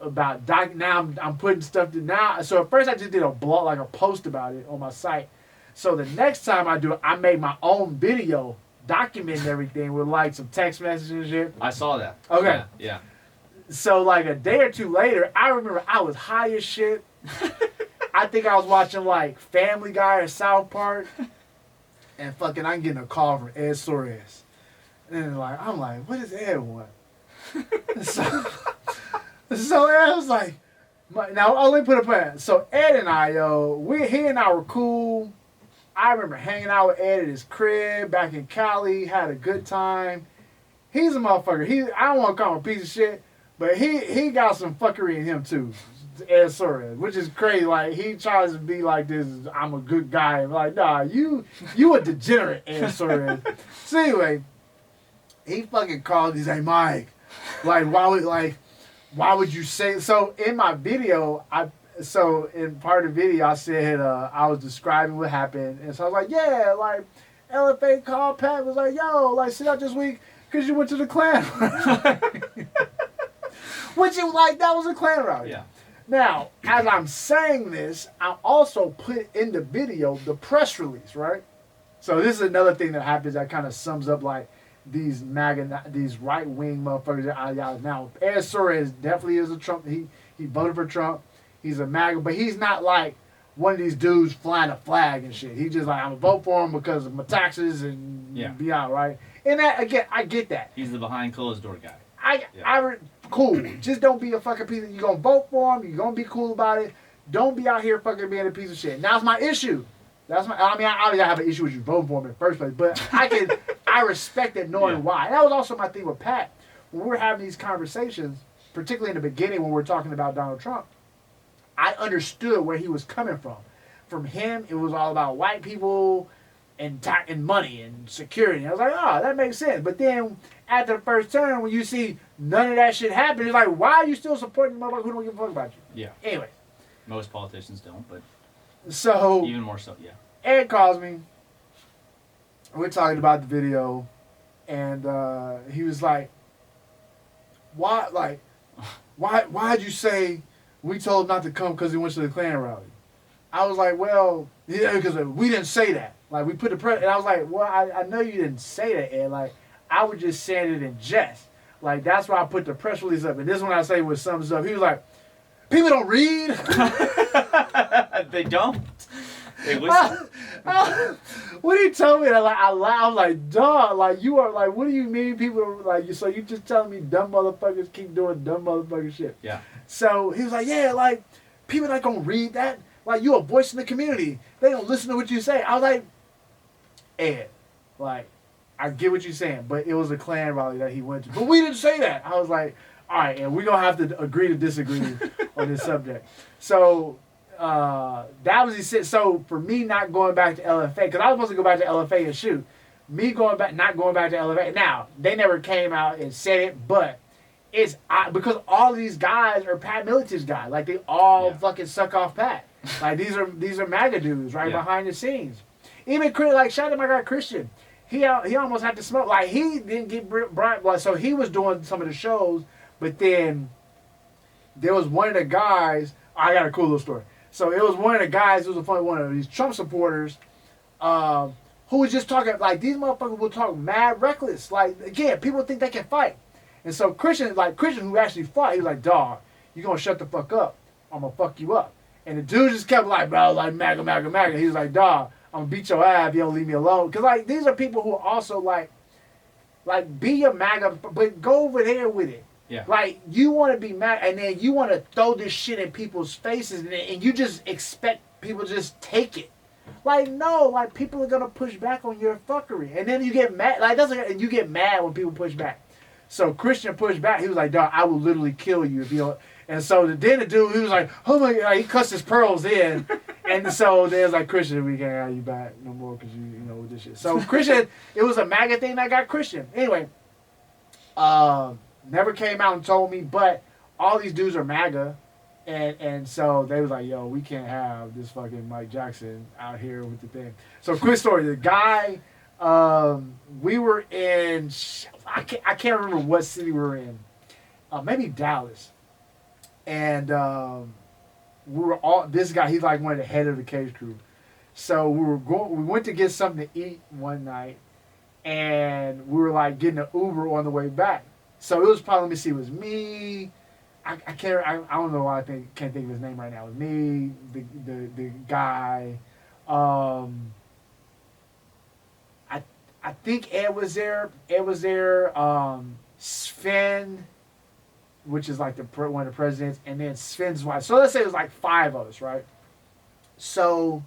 about now I'm putting stuff to now. So at first I just did a blog, like a post about it on my site. So the next time I do it, I made my own video documenting everything with like some text messages and shit.
I saw that.
Okay.
Yeah.
So like a day or two later, I remember I was high as shit. I think I was watching like Family Guy or South Park. And fucking I'm getting a call from Ed Soares. And like I'm like, what does Ed want? So Ed was like, now I'll let me put a plan. So Ed and I, he and I were cool. I remember hanging out with Ed at his crib back in Cali, had a good time. He's a motherfucker. I don't want to call him a piece of shit, but he got some fuckery in him too. Ed Soares, which is crazy. Like he tries to be like this, I'm a good guy. I'm like, nah, you a degenerate, Ed Soares. So anyway, he fucking called. He's like, Mike, like why would you say so? In my video, in part of the video, I said I was describing what happened, and so I was like, yeah, like LFA called Pat, was like, yo, like sit out this week because you went to the Klan, which it like that was a Klan rally.
Yeah.
Now, as I'm saying this, I also put in the video the press release, right? So this is another thing that happens that kind of sums up like these right-wing motherfuckers. Now, Ed Soares definitely is a Trump. He voted for Trump. He's a MAGA, but he's not like one of these dudes flying a flag and shit. He's just like, I'm gonna vote for him because of my taxes and be out, right? And that, again, I get that.
He's the behind closed door guy.
Cool. Just don't be a fucking piece of, you're gonna vote for him, you're gonna be cool about it. Don't be out here fucking being a piece of shit. That's my issue. I obviously have an issue with you voting for him in the first place, but I respect it knowing why. And that was also my thing with Pat. when we're having these conversations, particularly in the beginning when we're talking about Donald Trump, I understood where he was coming from. From him, it was all about white people and money and security. I was like, oh, that makes sense. But then after the first term, when you see none of that shit happen, it's like, why are you still supporting the motherfucker who don't give a fuck about you?
Yeah.
Anyway,
Most politicians don't, but
so
even more so, yeah.
Ed calls me. We're talking about the video, and he was like, why'd you say we told him not to come because he went to the Klan rally? I was like, well, yeah, because we didn't say that. Like, we put the press, and I was like, well, I know you didn't say that, Ed. Like, I was just saying it in jest. Like, that's why I put the press release up. And this one I say with sums up. He was like, people don't read.
They don't. They listen.
When he told me that, like, I laughed. I was like, dog, like, you are, like, what do you mean people are, like, so you just telling me dumb motherfuckers keep doing dumb motherfucker shit?
Yeah.
So he was like, yeah, like, people not gonna read that. Like, you a voice in the community. They don't listen to what you say. I was like, Ed, like, I get what you're saying, but it was a Klan rally that he went to. But we didn't say that. I was like, all right, and we're going to have to agree to disagree on this subject. So that was his. So for me not going back to LFA, because I was supposed to go back to LFA and shoot. Me not going back to LFA. Now, they never came out and said it, but it's because all of these guys are Pat Military's guys. Like, they all fucking suck off Pat. Like, these are MAGA dudes right behind the scenes. Even like shout out to my guy Christian. He almost had to smoke. Like, he didn't get brought. Like, so he was doing some of the shows, but then there was one of the guys. I got a cool little story. So it was one of the guys. It was a funny one of these Trump supporters, who was just talking like these motherfuckers will talk mad reckless. Like, again, people think they can fight, and so Christian who actually fought, he was like, dog, you gonna shut the fuck up? I'm gonna fuck you up. And the dude just kept like, bro, like MAGA, MAGA, MAGA. He was like, dog, I'm gonna beat your ass if you don't leave me alone. Cause like these are people who also like be a MAGA, but go over there with it.
Yeah.
Like, you want to be MAGA, and then you want to throw this shit in people's faces, and you just expect people to just take it. Like, no, like, people are gonna push back on your fuckery, and then you get mad. Like, and you get mad when people push back. So Christian pushed back. He was like, dog, I will literally kill you if you don't. And so then the dude, he was like, oh my God, he cussed his pearls in. And so there's like, Christian, we can't have you back no more because you know, with this shit. So Christian, it was a MAGA thing that got Christian. Anyway, never came out and told me, but all these dudes are MAGA. And so they was like, yo, we can't have this fucking Mike Jackson out here with the thing. So quick story, the guy, we were in, I can't remember what city we were in. Maybe Dallas. And we were all, this guy, he's like one of the head of the cage crew. So we went to get something to eat one night, and we were like getting an Uber on the way back. So it was probably, let me see, it was me. I don't know why can't think of his name right now. It was me, the guy. I think Ed was there. Sven, which is like one of the presidents, and then Sven's wife. So let's say it was like 5 of us, right? So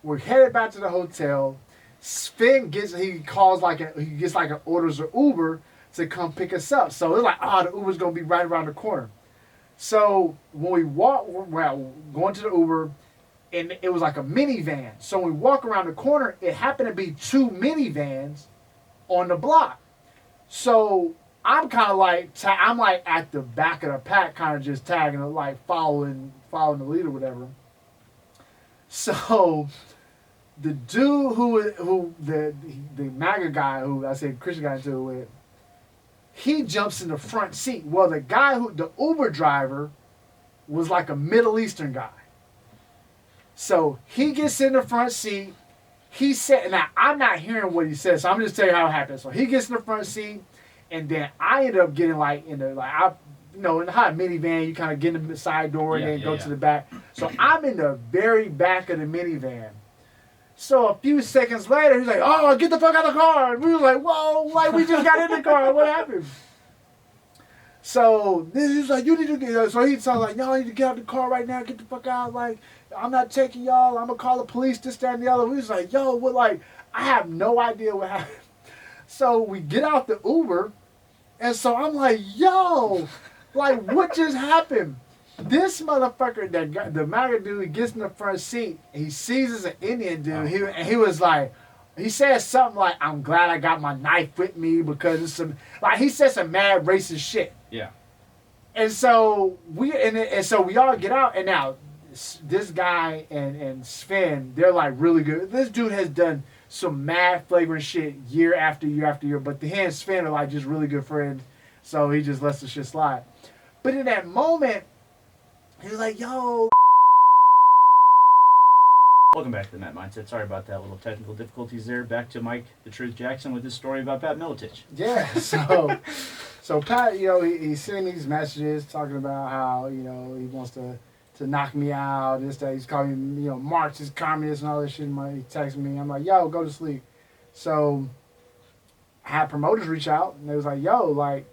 we're headed back to the hotel. Sven gets an orders an Uber to come pick us up. So it's like, the Uber's gonna be right around the corner. So when we going to the Uber, and it was like a minivan. So when we walk around the corner, it happened to be 2 minivans on the block. So I'm kind of like, I'm like at the back of the pack, kind of just tagging, like following the lead or whatever. So the dude who the MAGA guy who I said Christian got into it with, he jumps in the front seat. Well, the Uber driver was like a Middle Eastern guy. So he gets in the front seat. He said, now I'm not hearing what he says, so I'm just telling you how it happened. So he gets in the front seat, and then I ended up getting in the hot minivan, you kind of get in the side door and then go to the back. So I'm in the very back of the minivan. So a few seconds later, he's like, "Oh, get the fuck out of the car!" And we was like, "Whoa, like we just got in the car. What happened?" So he's like, "You need to get." So he sounds like, "Y'all need to get out of the car right now. Get the fuck out! Like, I'm not taking y'all. I'm gonna call the police. This, that, and the other." We was like, "Yo, what?" Like, I have no idea what happened. So we get out the Uber, And so I'm like, yo, like what just happened? This motherfucker, that guy, the MAGA dude, gets in the front seat. He sees it's an Indian dude. He was like, he said something like, "I'm glad I got my knife with me because it's some," like he said some mad racist shit.
Yeah.
And so so we all get out, and now this guy and Sven, they're like really good. This dude has done some mad flagrant shit year after year after year, but he and Sven are like just really good friends, so he just lets the shit slide. But in that moment, he was like, yo.
Welcome back to the Matt Mindset. Sorry about that, little technical difficulties there. Back to Mike the Truth Jackson with his story about Pat Miletich.
Yeah, so Pat, he's sending me these messages talking about how, he wants to knock me out, this, that. He's calling me, Marxist, communist, and all this shit. He texts me. I'm like, yo, go to sleep. So I had promoters reach out, and they was like, yo, like,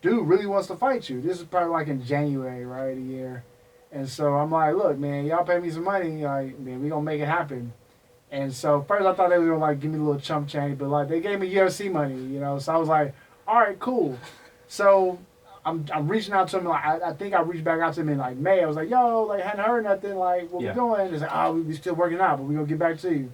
dude really wants to fight you. This is probably like in January, right, a year. And so I'm like, look, man, y'all pay me some money, like, man, we gonna make it happen. And so first I thought they were gonna like give me a little chump change, but like they gave me UFC money, So I was like, all right, cool. So I'm reaching out to him, like I think I reached back out to him in like May. I was like, yo, like hadn't heard nothing, like what we doing? It's like, oh, we still working out, but we gonna get back to you.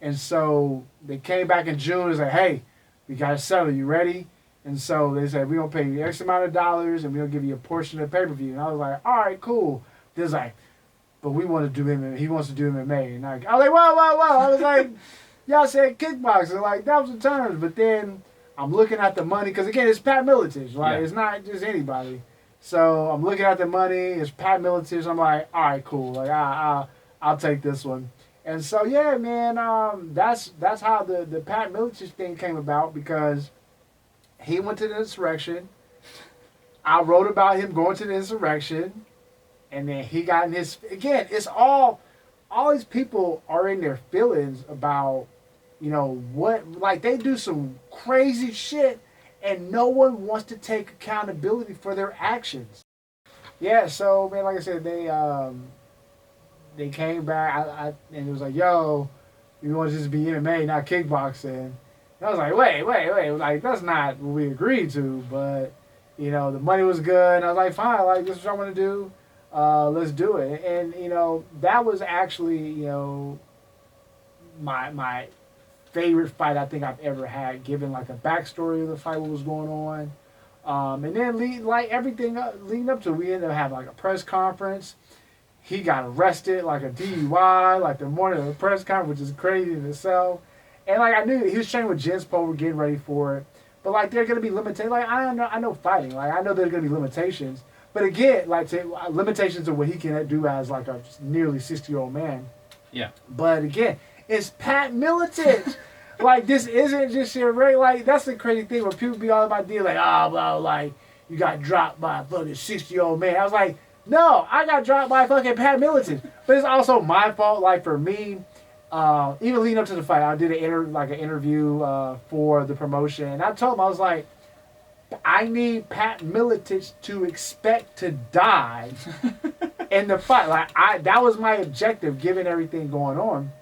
And so they came back in June. It's like, hey, we gotta settle. You ready? And so they said, we're going to pay you X amount of dollars and we're going to give you a portion of the pay-per-view. And I was like, all right, cool. They was like, but we want to do MMA. He wants to do MMA. And I was like, whoa. I was like, y'all said kickboxing. Like, that was the terms. But then I'm looking at the money. Because, again, it's Pat Miletich. Like, It's not just anybody. So I'm looking at the money. It's Pat Miletich. I'm like, all right, cool. Like, I'll take this one. And so, yeah, man, that's how the Pat Miletich thing came about because he went to the insurrection. I wrote about him going to the insurrection. And then he got in his... Again, it's all these people are in their feelings about, what... Like, they do some crazy shit, and no one wants to take accountability for their actions. Yeah, so, man, like I said, they came back, and it was like, yo, you want to just be MMA, not kickboxing. And I was like, wait. Like, that's not what we agreed to. But, the money was good. And I was like, fine. Like, this is what I want to do. Let's do it. And, that was actually, my favorite fight I think I've ever had, given, like, a backstory of the fight, what was going on. And then, everything leading up to it, we ended up having, like, a press conference. He got arrested, like, a DUI, like, the morning of the press conference, which is crazy in itself. And, like, I knew he was training with Jens Poe. We're getting ready for it. But, like, there are going to be limitations. Like, I know fighting. Like, I know there's going to be limitations. But, again, like, limitations of what he can do as, like, a nearly 60-year-old man.
Yeah.
But, again, it's Pat Miletich. Like, this isn't just your regular. Like, that's the crazy thing when people be all about deal like, blah, like, you got dropped by a fucking 60-year-old man. I was like, no, I got dropped by fucking Pat Miletich. But it's also my fault. Like, for me... even leading up to the fight, I did an interview for the promotion, and I told him, I was like, I need Pat Miletich to expect to die in the fight. Like, that was my objective, given everything going on.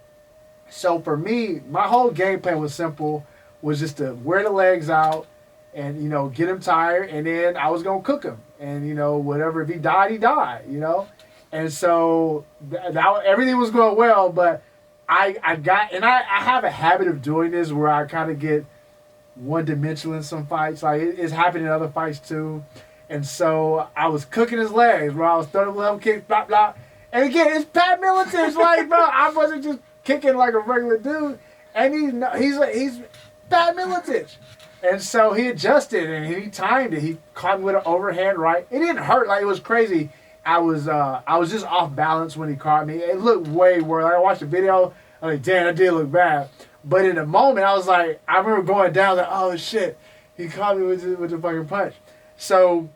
So for me, my whole game plan was simple, was just to wear the legs out and, get him tired, and then I was going to cook him. And, whatever, if he died, he died, And so everything was going well, but I have a habit of doing this where I kind of get one-dimensional in some fights. Like, it's happened in other fights, too. And so I was cooking his legs, where I was throwing little kicks, blah, blah. And again, it's Pat Miletich. Like, bro, I wasn't just kicking like a regular dude. And he's Pat Miletich. And so he adjusted, and he timed it. He caught me with an overhand right. It didn't hurt. Like, it was crazy. I was just off balance when he caught me. It looked way worse. Like, I watched the video. I'm like, damn, that did look bad. But in the moment, I was like, I remember going down like, oh shit, he caught me with the fucking punch. So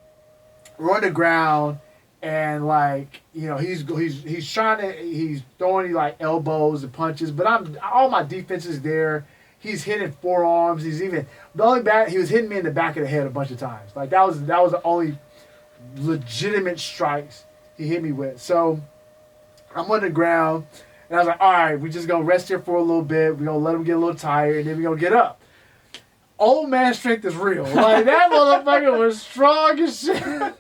we're on the ground, and like, he's throwing like elbows and punches. But all my defense is there. He's hitting forearms. He was hitting me in the back of the head a bunch of times. Like, that was the only legitimate strikes he hit me with. So I'm on the ground, and I was like, all right, we're just going to rest here for a little bit. We're going to let him get a little tired, and then we're going to get up. old man strength is real. Like, that motherfucker was strong as shit.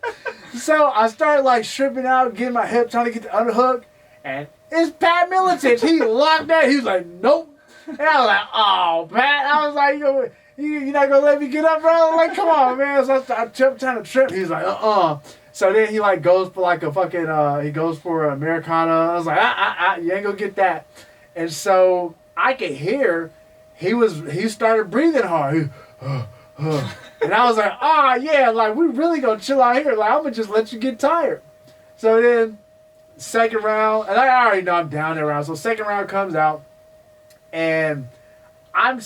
So I started like stripping out, getting my hip, trying to get the underhook, and it's Pat Miletich. He locked that. He was like, nope. And I was like, oh, Pat. I was like, you not gonna let me get up, bro? Like, come on, man. So I kept trying to trip. He's like, So then he like goes for like a fucking, he goes for an Americana. I was like, you ain't gonna get that. And so I could hear he started breathing hard. And I was like, yeah, like we really gonna chill out here. Like, I'm gonna just let you get tired. So then second round, and I already know I'm down there round. So second round comes out, and I'm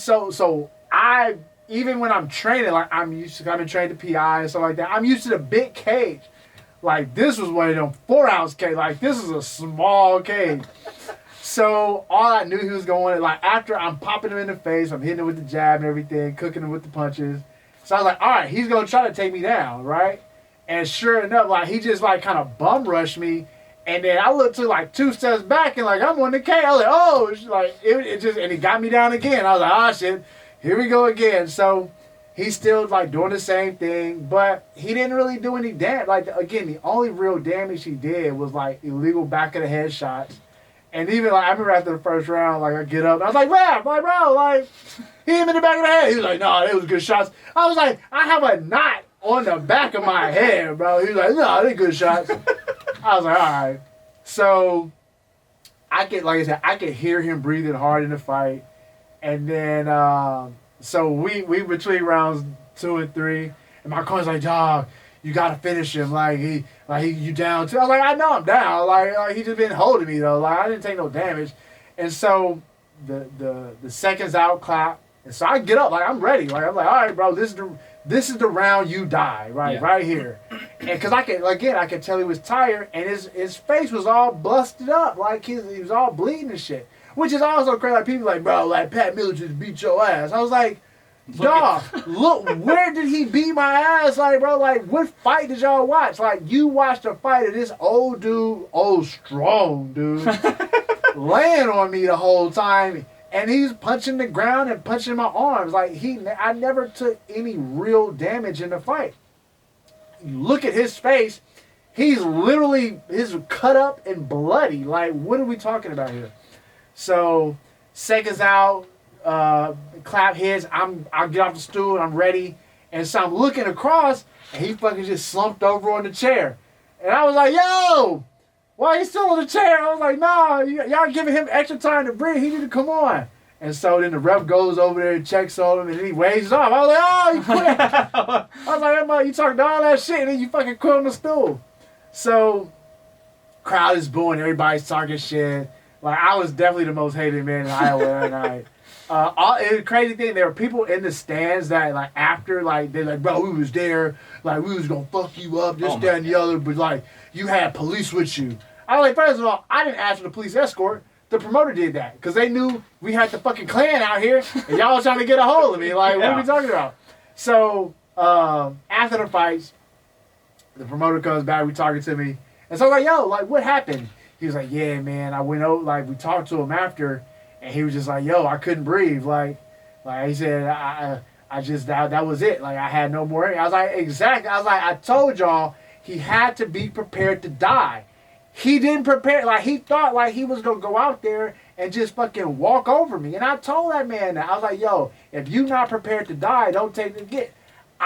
I even when I'm training, like I've been trained to PI and stuff like that. I'm used to the big cage. Like, this was one of them 4-ounce cage. Like, this is a small cage. So all I knew he was going, like, after I'm popping him in the face, I'm hitting him with the jab and everything, cooking him with the punches. So I was like, all right, he's gonna try to take me down, right? And sure enough, like, he just like kind of bum rushed me. And then I looked to like 2 steps back and like I'm on the cage. I was like, oh, it's like it just, and he got me down again. I was like, oh shit, here we go again. So he's still like doing the same thing, but he didn't really do any damage. Like, again, the only real damage he did was like illegal back of the head shots. And even like I remember after the first round, like I get up and I was like, bro, like he hit him in the back of the head. He was like, no, it was good shots. I was like, I have a knot on the back of my head, bro. He was like, no, they're good shots. I was like, all right. So I could hear him breathing hard in the fight. And then so we between rounds 2 and 3, and my coach's like, dog, you gotta finish him. You down too. I was like, I know I'm down. Like he just been holding me though. Like, I didn't take no damage. And so the seconds out clap. And so I get up, like I'm ready. Like I'm like, all right, bro, this is the round you die, right? Yeah. Right here. And cause I could tell he was tired, and his face was all busted up, like he was all bleeding and shit. Which is also crazy. Like, people like, bro, like Pat Miller just beat your ass. I was like, dog, look, where did he beat my ass? Like, bro, like, what fight did y'all watch? Like, you watched a fight of this old dude, strong dude, laying on me the whole time. And he's punching the ground and punching my arms. Like, I never took any real damage in the fight. You look at his face, he's cut up and bloody. Like, what are we talking about here? So, seconds out, clap hits, I get off the stool and I'm ready. And so I'm looking across, and he fucking just slumped over on the chair. And I was like, yo, why he still on the chair? I was like, nah, y'all giving him extra time to breathe. He need to come on. And so then the ref goes over there and checks on him, and then he waves off. I was like, oh, you quit. I was like, you talking all that shit, and then you fucking quit on the stool. So, crowd is booing. Everybody's talking shit. Like, I was definitely the most hated man in Iowa that night. The crazy thing, there were people in the stands that, like, after, like, they're like, bro, we was there. Like, we was going to fuck you up, this, that, and the other. But, like, you had police with you. I was like, first of all, I didn't ask for the police escort. The promoter did that. Because they knew we had the fucking Klan out here. And y'all was trying to get a hold of me. Like, what are we talking about? So, after the fights, the promoter comes back. We talking to me. And so I'm like, yo, like, what happened? He was like, yeah, man, I went out, like, we talked to him after, and he was just like, yo, I couldn't breathe. Like he said, I just, that was it. Like, I had no more air. I was like, exactly. I was like, I told y'all he had to be prepared to die. He didn't prepare. Like, he thought, like, he was going to go out there and just fucking walk over me. And I told that man that. I was like, yo, if you not prepared to die, don't take the get.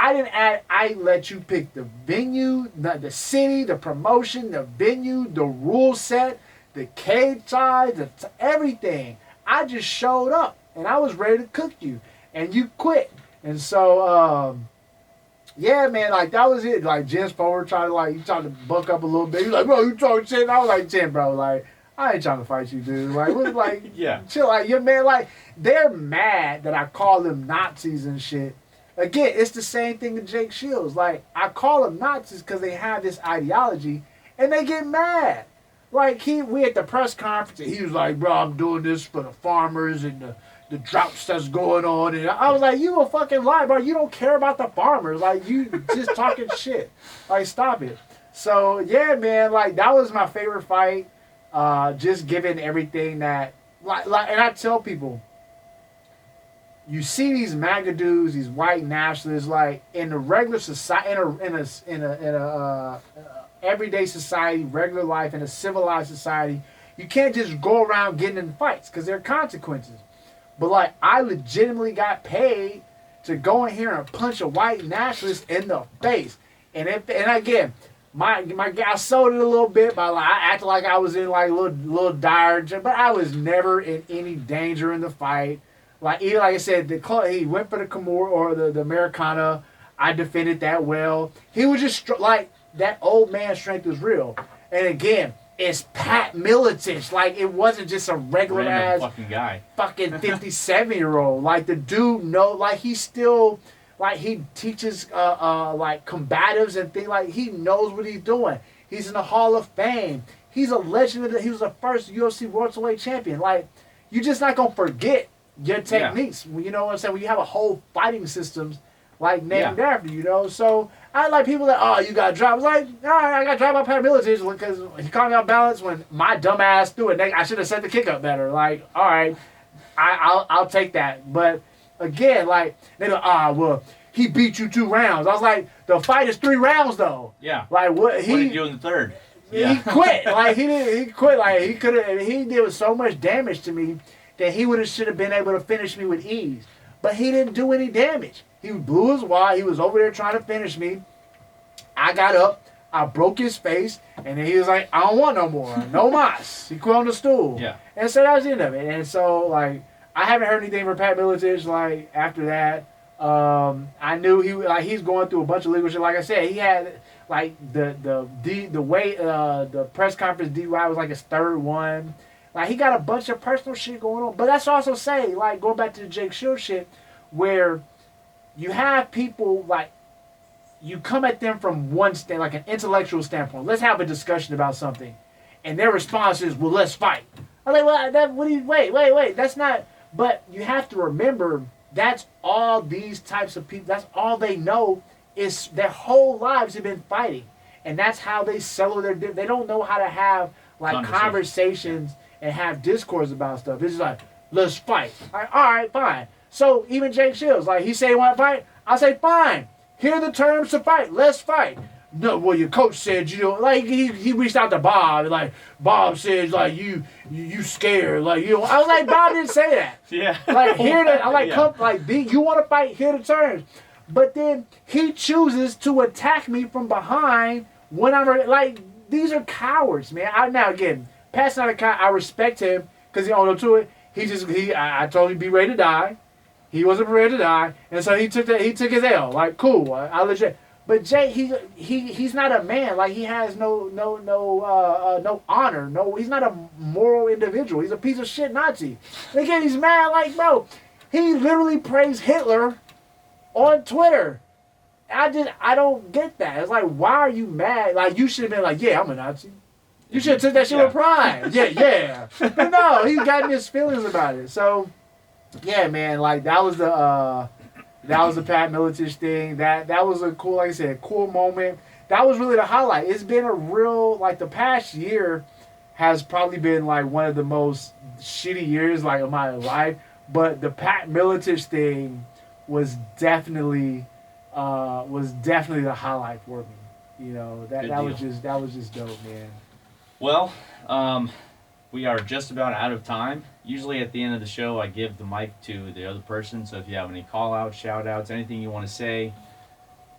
I let you pick the venue, the city, the promotion, the venue, the rule set, the cage size, everything. I just showed up, and I was ready to cook you, and you quit. And so, yeah, man, like, that was it. Like, Jens Forward tried to buck up a little bit. He was like, bro, you talking shit? And I was like, Jen, bro, like, I ain't trying to fight you, dude. Like, what, like,
yeah,
chill. Like, your man, like, they're mad that I call them Nazis and shit. Again, it's the same thing with Jake Shields. Like, I call them Nazis because they have this ideology, and they get mad. Like, we at the press conference, and he was like, bro, I'm doing this for the farmers and the droughts that's going on. And I was like, you a fucking lie, bro. You don't care about the farmers. Like, you just talking shit. Like, stop it. So, yeah, man, like, that was my favorite fight. Just given everything that, like, and I tell people, you see these MAGA dudes, these white nationalists, like in the regular society, in a everyday society, regular life, in a civilized society, you can't just go around getting in fights because there are consequences. But like, I legitimately got paid to go in here and punch a white nationalist in the face, and again, my guy sold it a little bit by like I acted like I was in like little dire, but I was never in any danger in the fight. Like either like I said, he went for the Kimura or the Americana. I defended that well. He was just like that old man strength was real. And again, it's Pat Miletich. Like it wasn't just a regular
Random
ass
fucking guy.
fucking 57-year-old. Like the dude like he's still like he teaches like combatives and things, like he knows what he's doing. He's in the Hall of Fame. He's a legend. He was the first UFC welterweight champion. Like you're just not gonna forget your techniques. Yeah. You know what I'm saying? When you have a whole fighting systems like named after you, know. So I like people that, oh, you got dropped. I was like, all right, I got dropped by Pat Miletich because he caught me off balance when my dumb ass threw it. I should have set the kick up better. Like, all right, I'll take that. But again, like they go, well, he beat you 2 rounds. I was like, the fight is 3 rounds though.
Yeah.
Like what
What did he do in the third?
He quit. Like he quit. Like he could have. He did so much damage to me that he should have been able to finish me with ease. But he didn't do any damage. He blew his wad. He was over there trying to finish me. I got up. I broke his face. And then he was like, I don't want no more. No mas. He quit on the stool.
Yeah.
And so that was the end of it. And so, like, I haven't heard anything from Pat Miletich, like, after that. I knew he's going through a bunch of legal shit. Like I said, he had, like, the press conference DUI was like his 3rd one. Like, he got a bunch of personal shit going on. But that's also say, like, going back to the Jake Shields shit, where you have people, like, you come at them from one like an intellectual standpoint. Let's have a discussion about something. And their response is, well, let's fight. I'm like, well, wait. That's not, but you have to remember, that's all these types of people, that's all they know is their whole lives have been fighting. And that's how they settle they don't know how to have, like, conversations and have discourse about stuff. It's just like, let's fight. Like, all right, fine. So even Jake Shields, like, he say he want to fight. I say, fine. Here are the terms to fight. Let's fight. No, well, your coach said, you know, like, he reached out to Bob. Like, Bob says, like, you scared. Like, you know, I was like, Bob didn't say that.
Yeah.
Like, I'm like, come, like, you want to fight? Here are the terms. But then he chooses to attack me from behind when I'm, like, these are cowards, man. Now, again, Pat's not a coward. I respect him because he owned up to it. I told him be ready to die. He wasn't ready to die, and so he took his L. Like, cool, I legit. But Jay, he's not a man. Like, he has no honor. No, he's not a moral individual. He's a piece of shit Nazi. And again, he's mad. Like, bro, he literally praised Hitler on Twitter. I don't get that. It's like, why are you mad? Like, you should have been like, yeah, I'm a Nazi. You should have took that shit with pride. Yeah. But no, he got in his feelings about it. So, yeah, man, like, that was the Pat Miletich thing. That was a cool, like I said, cool moment. That was really the highlight. It's been a real, like, the past year has probably been, like, one of the most shitty years, like, of my life. But the Pat Miletich thing was definitely the highlight for me. You know, that was just dope, man.
Well, we are just about out of time. Usually at the end of the show, I give the mic to the other person. So if you have any call-outs, shout-outs, anything you want to say,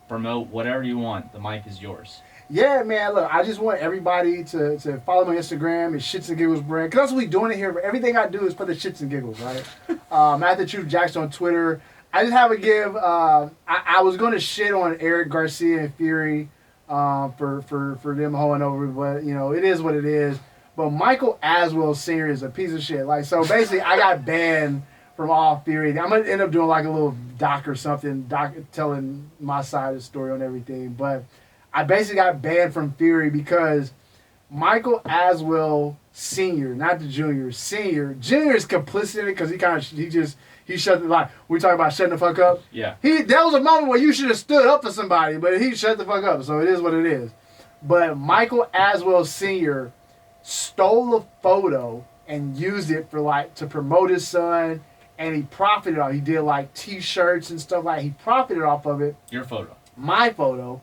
promote, whatever you want, the mic is yours.
Yeah, man, look, I just want everybody to follow my Instagram. It's Shits and Giggles brand. Because that's what we're doing it here. Everything I do is for the Shits and Giggles, right? Matthew Truth Jackson on Twitter. I just have a give. I was going to shit on Eric Garcia and Fury for them holding over, but, you know, it is what it is. But Michael Aswell Sr. is a piece of shit. Like, so basically, I got banned from all Fury. I'm going to end up doing like a little doc or something, telling my side of the story on everything. But I basically got banned from Fury because Michael Aswell Sr., not the Junior, Sr. Junior is complicit in it because he shut the, like, we talking about shutting the fuck up.
Yeah.
That was a moment where you should have stood up for somebody, but he shut the fuck up. So it is what it is. But Michael Aswell Sr. stole a photo and used it for, like, to promote his son and he profited off. He did like T-shirts and stuff like. He profited off of it.
Your photo.
My photo.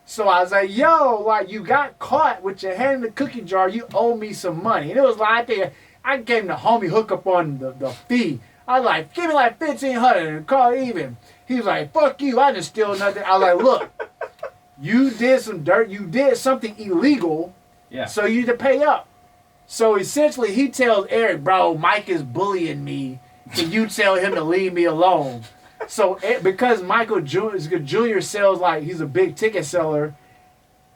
So I was like, yo, like, you got caught with your hand in the cookie jar. You owe me some money. And it was like, I gave him the homie hookup on the fee. I was like, give me like $1,500 and call it even. He was like, fuck you. I didn't steal nothing. I was like, look, you did some dirt. You did something illegal.
Yeah.
So you need to pay up. So essentially, he tells Eric, bro, Mike is bullying me. Can you tell him to leave me alone? So because Michael Jr. sells, like, he's a big ticket seller,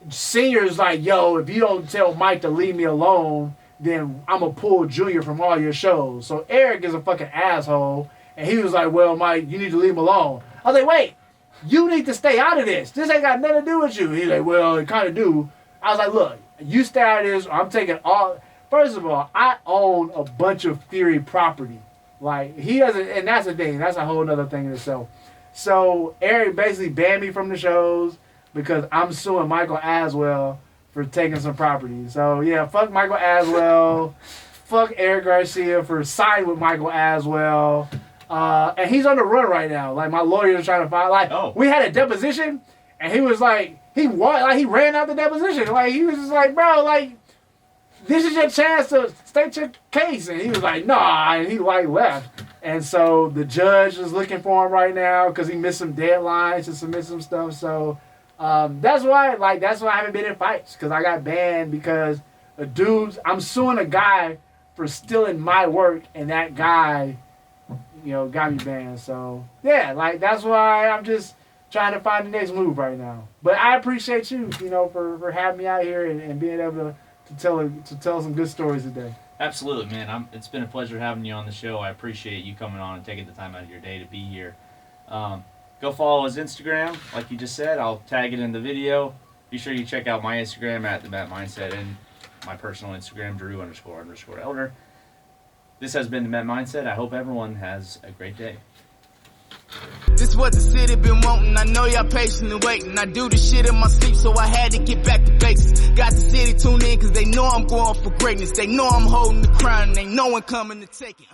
Senior's like, yo, if you don't tell Mike to leave me alone, then I'm going to pull Junior from all your shows. So Eric is a fucking asshole. And he was like, well, Mike, you need to leave him alone. I was like, wait, you need to stay out of this. This ain't got nothing to do with you. He's like, well, it kind of do. I was like, look, you stay out of this, or I'm taking all. First of all, I own a bunch of Fury property. Like, he doesn't, and that's the thing. That's a whole other thing in itself. So Eric basically banned me from the shows because I'm suing Michael Aswell for taking some property. So yeah, fuck Michael Aswell. Fuck Eric Garcia for siding with Michael Aswell. And he's on the run right now. Like, my lawyers are trying to find. Like, we had a deposition, and he was like, he ran out the deposition. Like, he was just like, bro, like, this is your chance to state your case. And he was like, nah, and he like left. And so the judge is looking for him right now because he missed some deadlines to submit some stuff. So that's why I haven't been in fights, because I got banned because I'm suing a guy for stealing my work, and that guy, got me banned. So yeah, like, that's why I'm just trying to find the next move right now. But I appreciate you, for having me out here and being able to tell some good stories today.
Absolutely, man. It's been a pleasure having you on the show. I appreciate you coming on and taking the time out of your day to be here. Go follow his Instagram, like you just said. I'll tag it in the video. Be sure you check out my Instagram at The Met Mindset and my personal Instagram, Drew__Elder. This has been The Met Mindset. I hope everyone has a great day.
This what the city been wanting. I know y'all patiently waiting. I do this shit in my sleep, so I had to get back to basics. Got the city tuned in, cause they know I'm going for greatness. They know I'm holding the crown, and they know I'm coming to take it.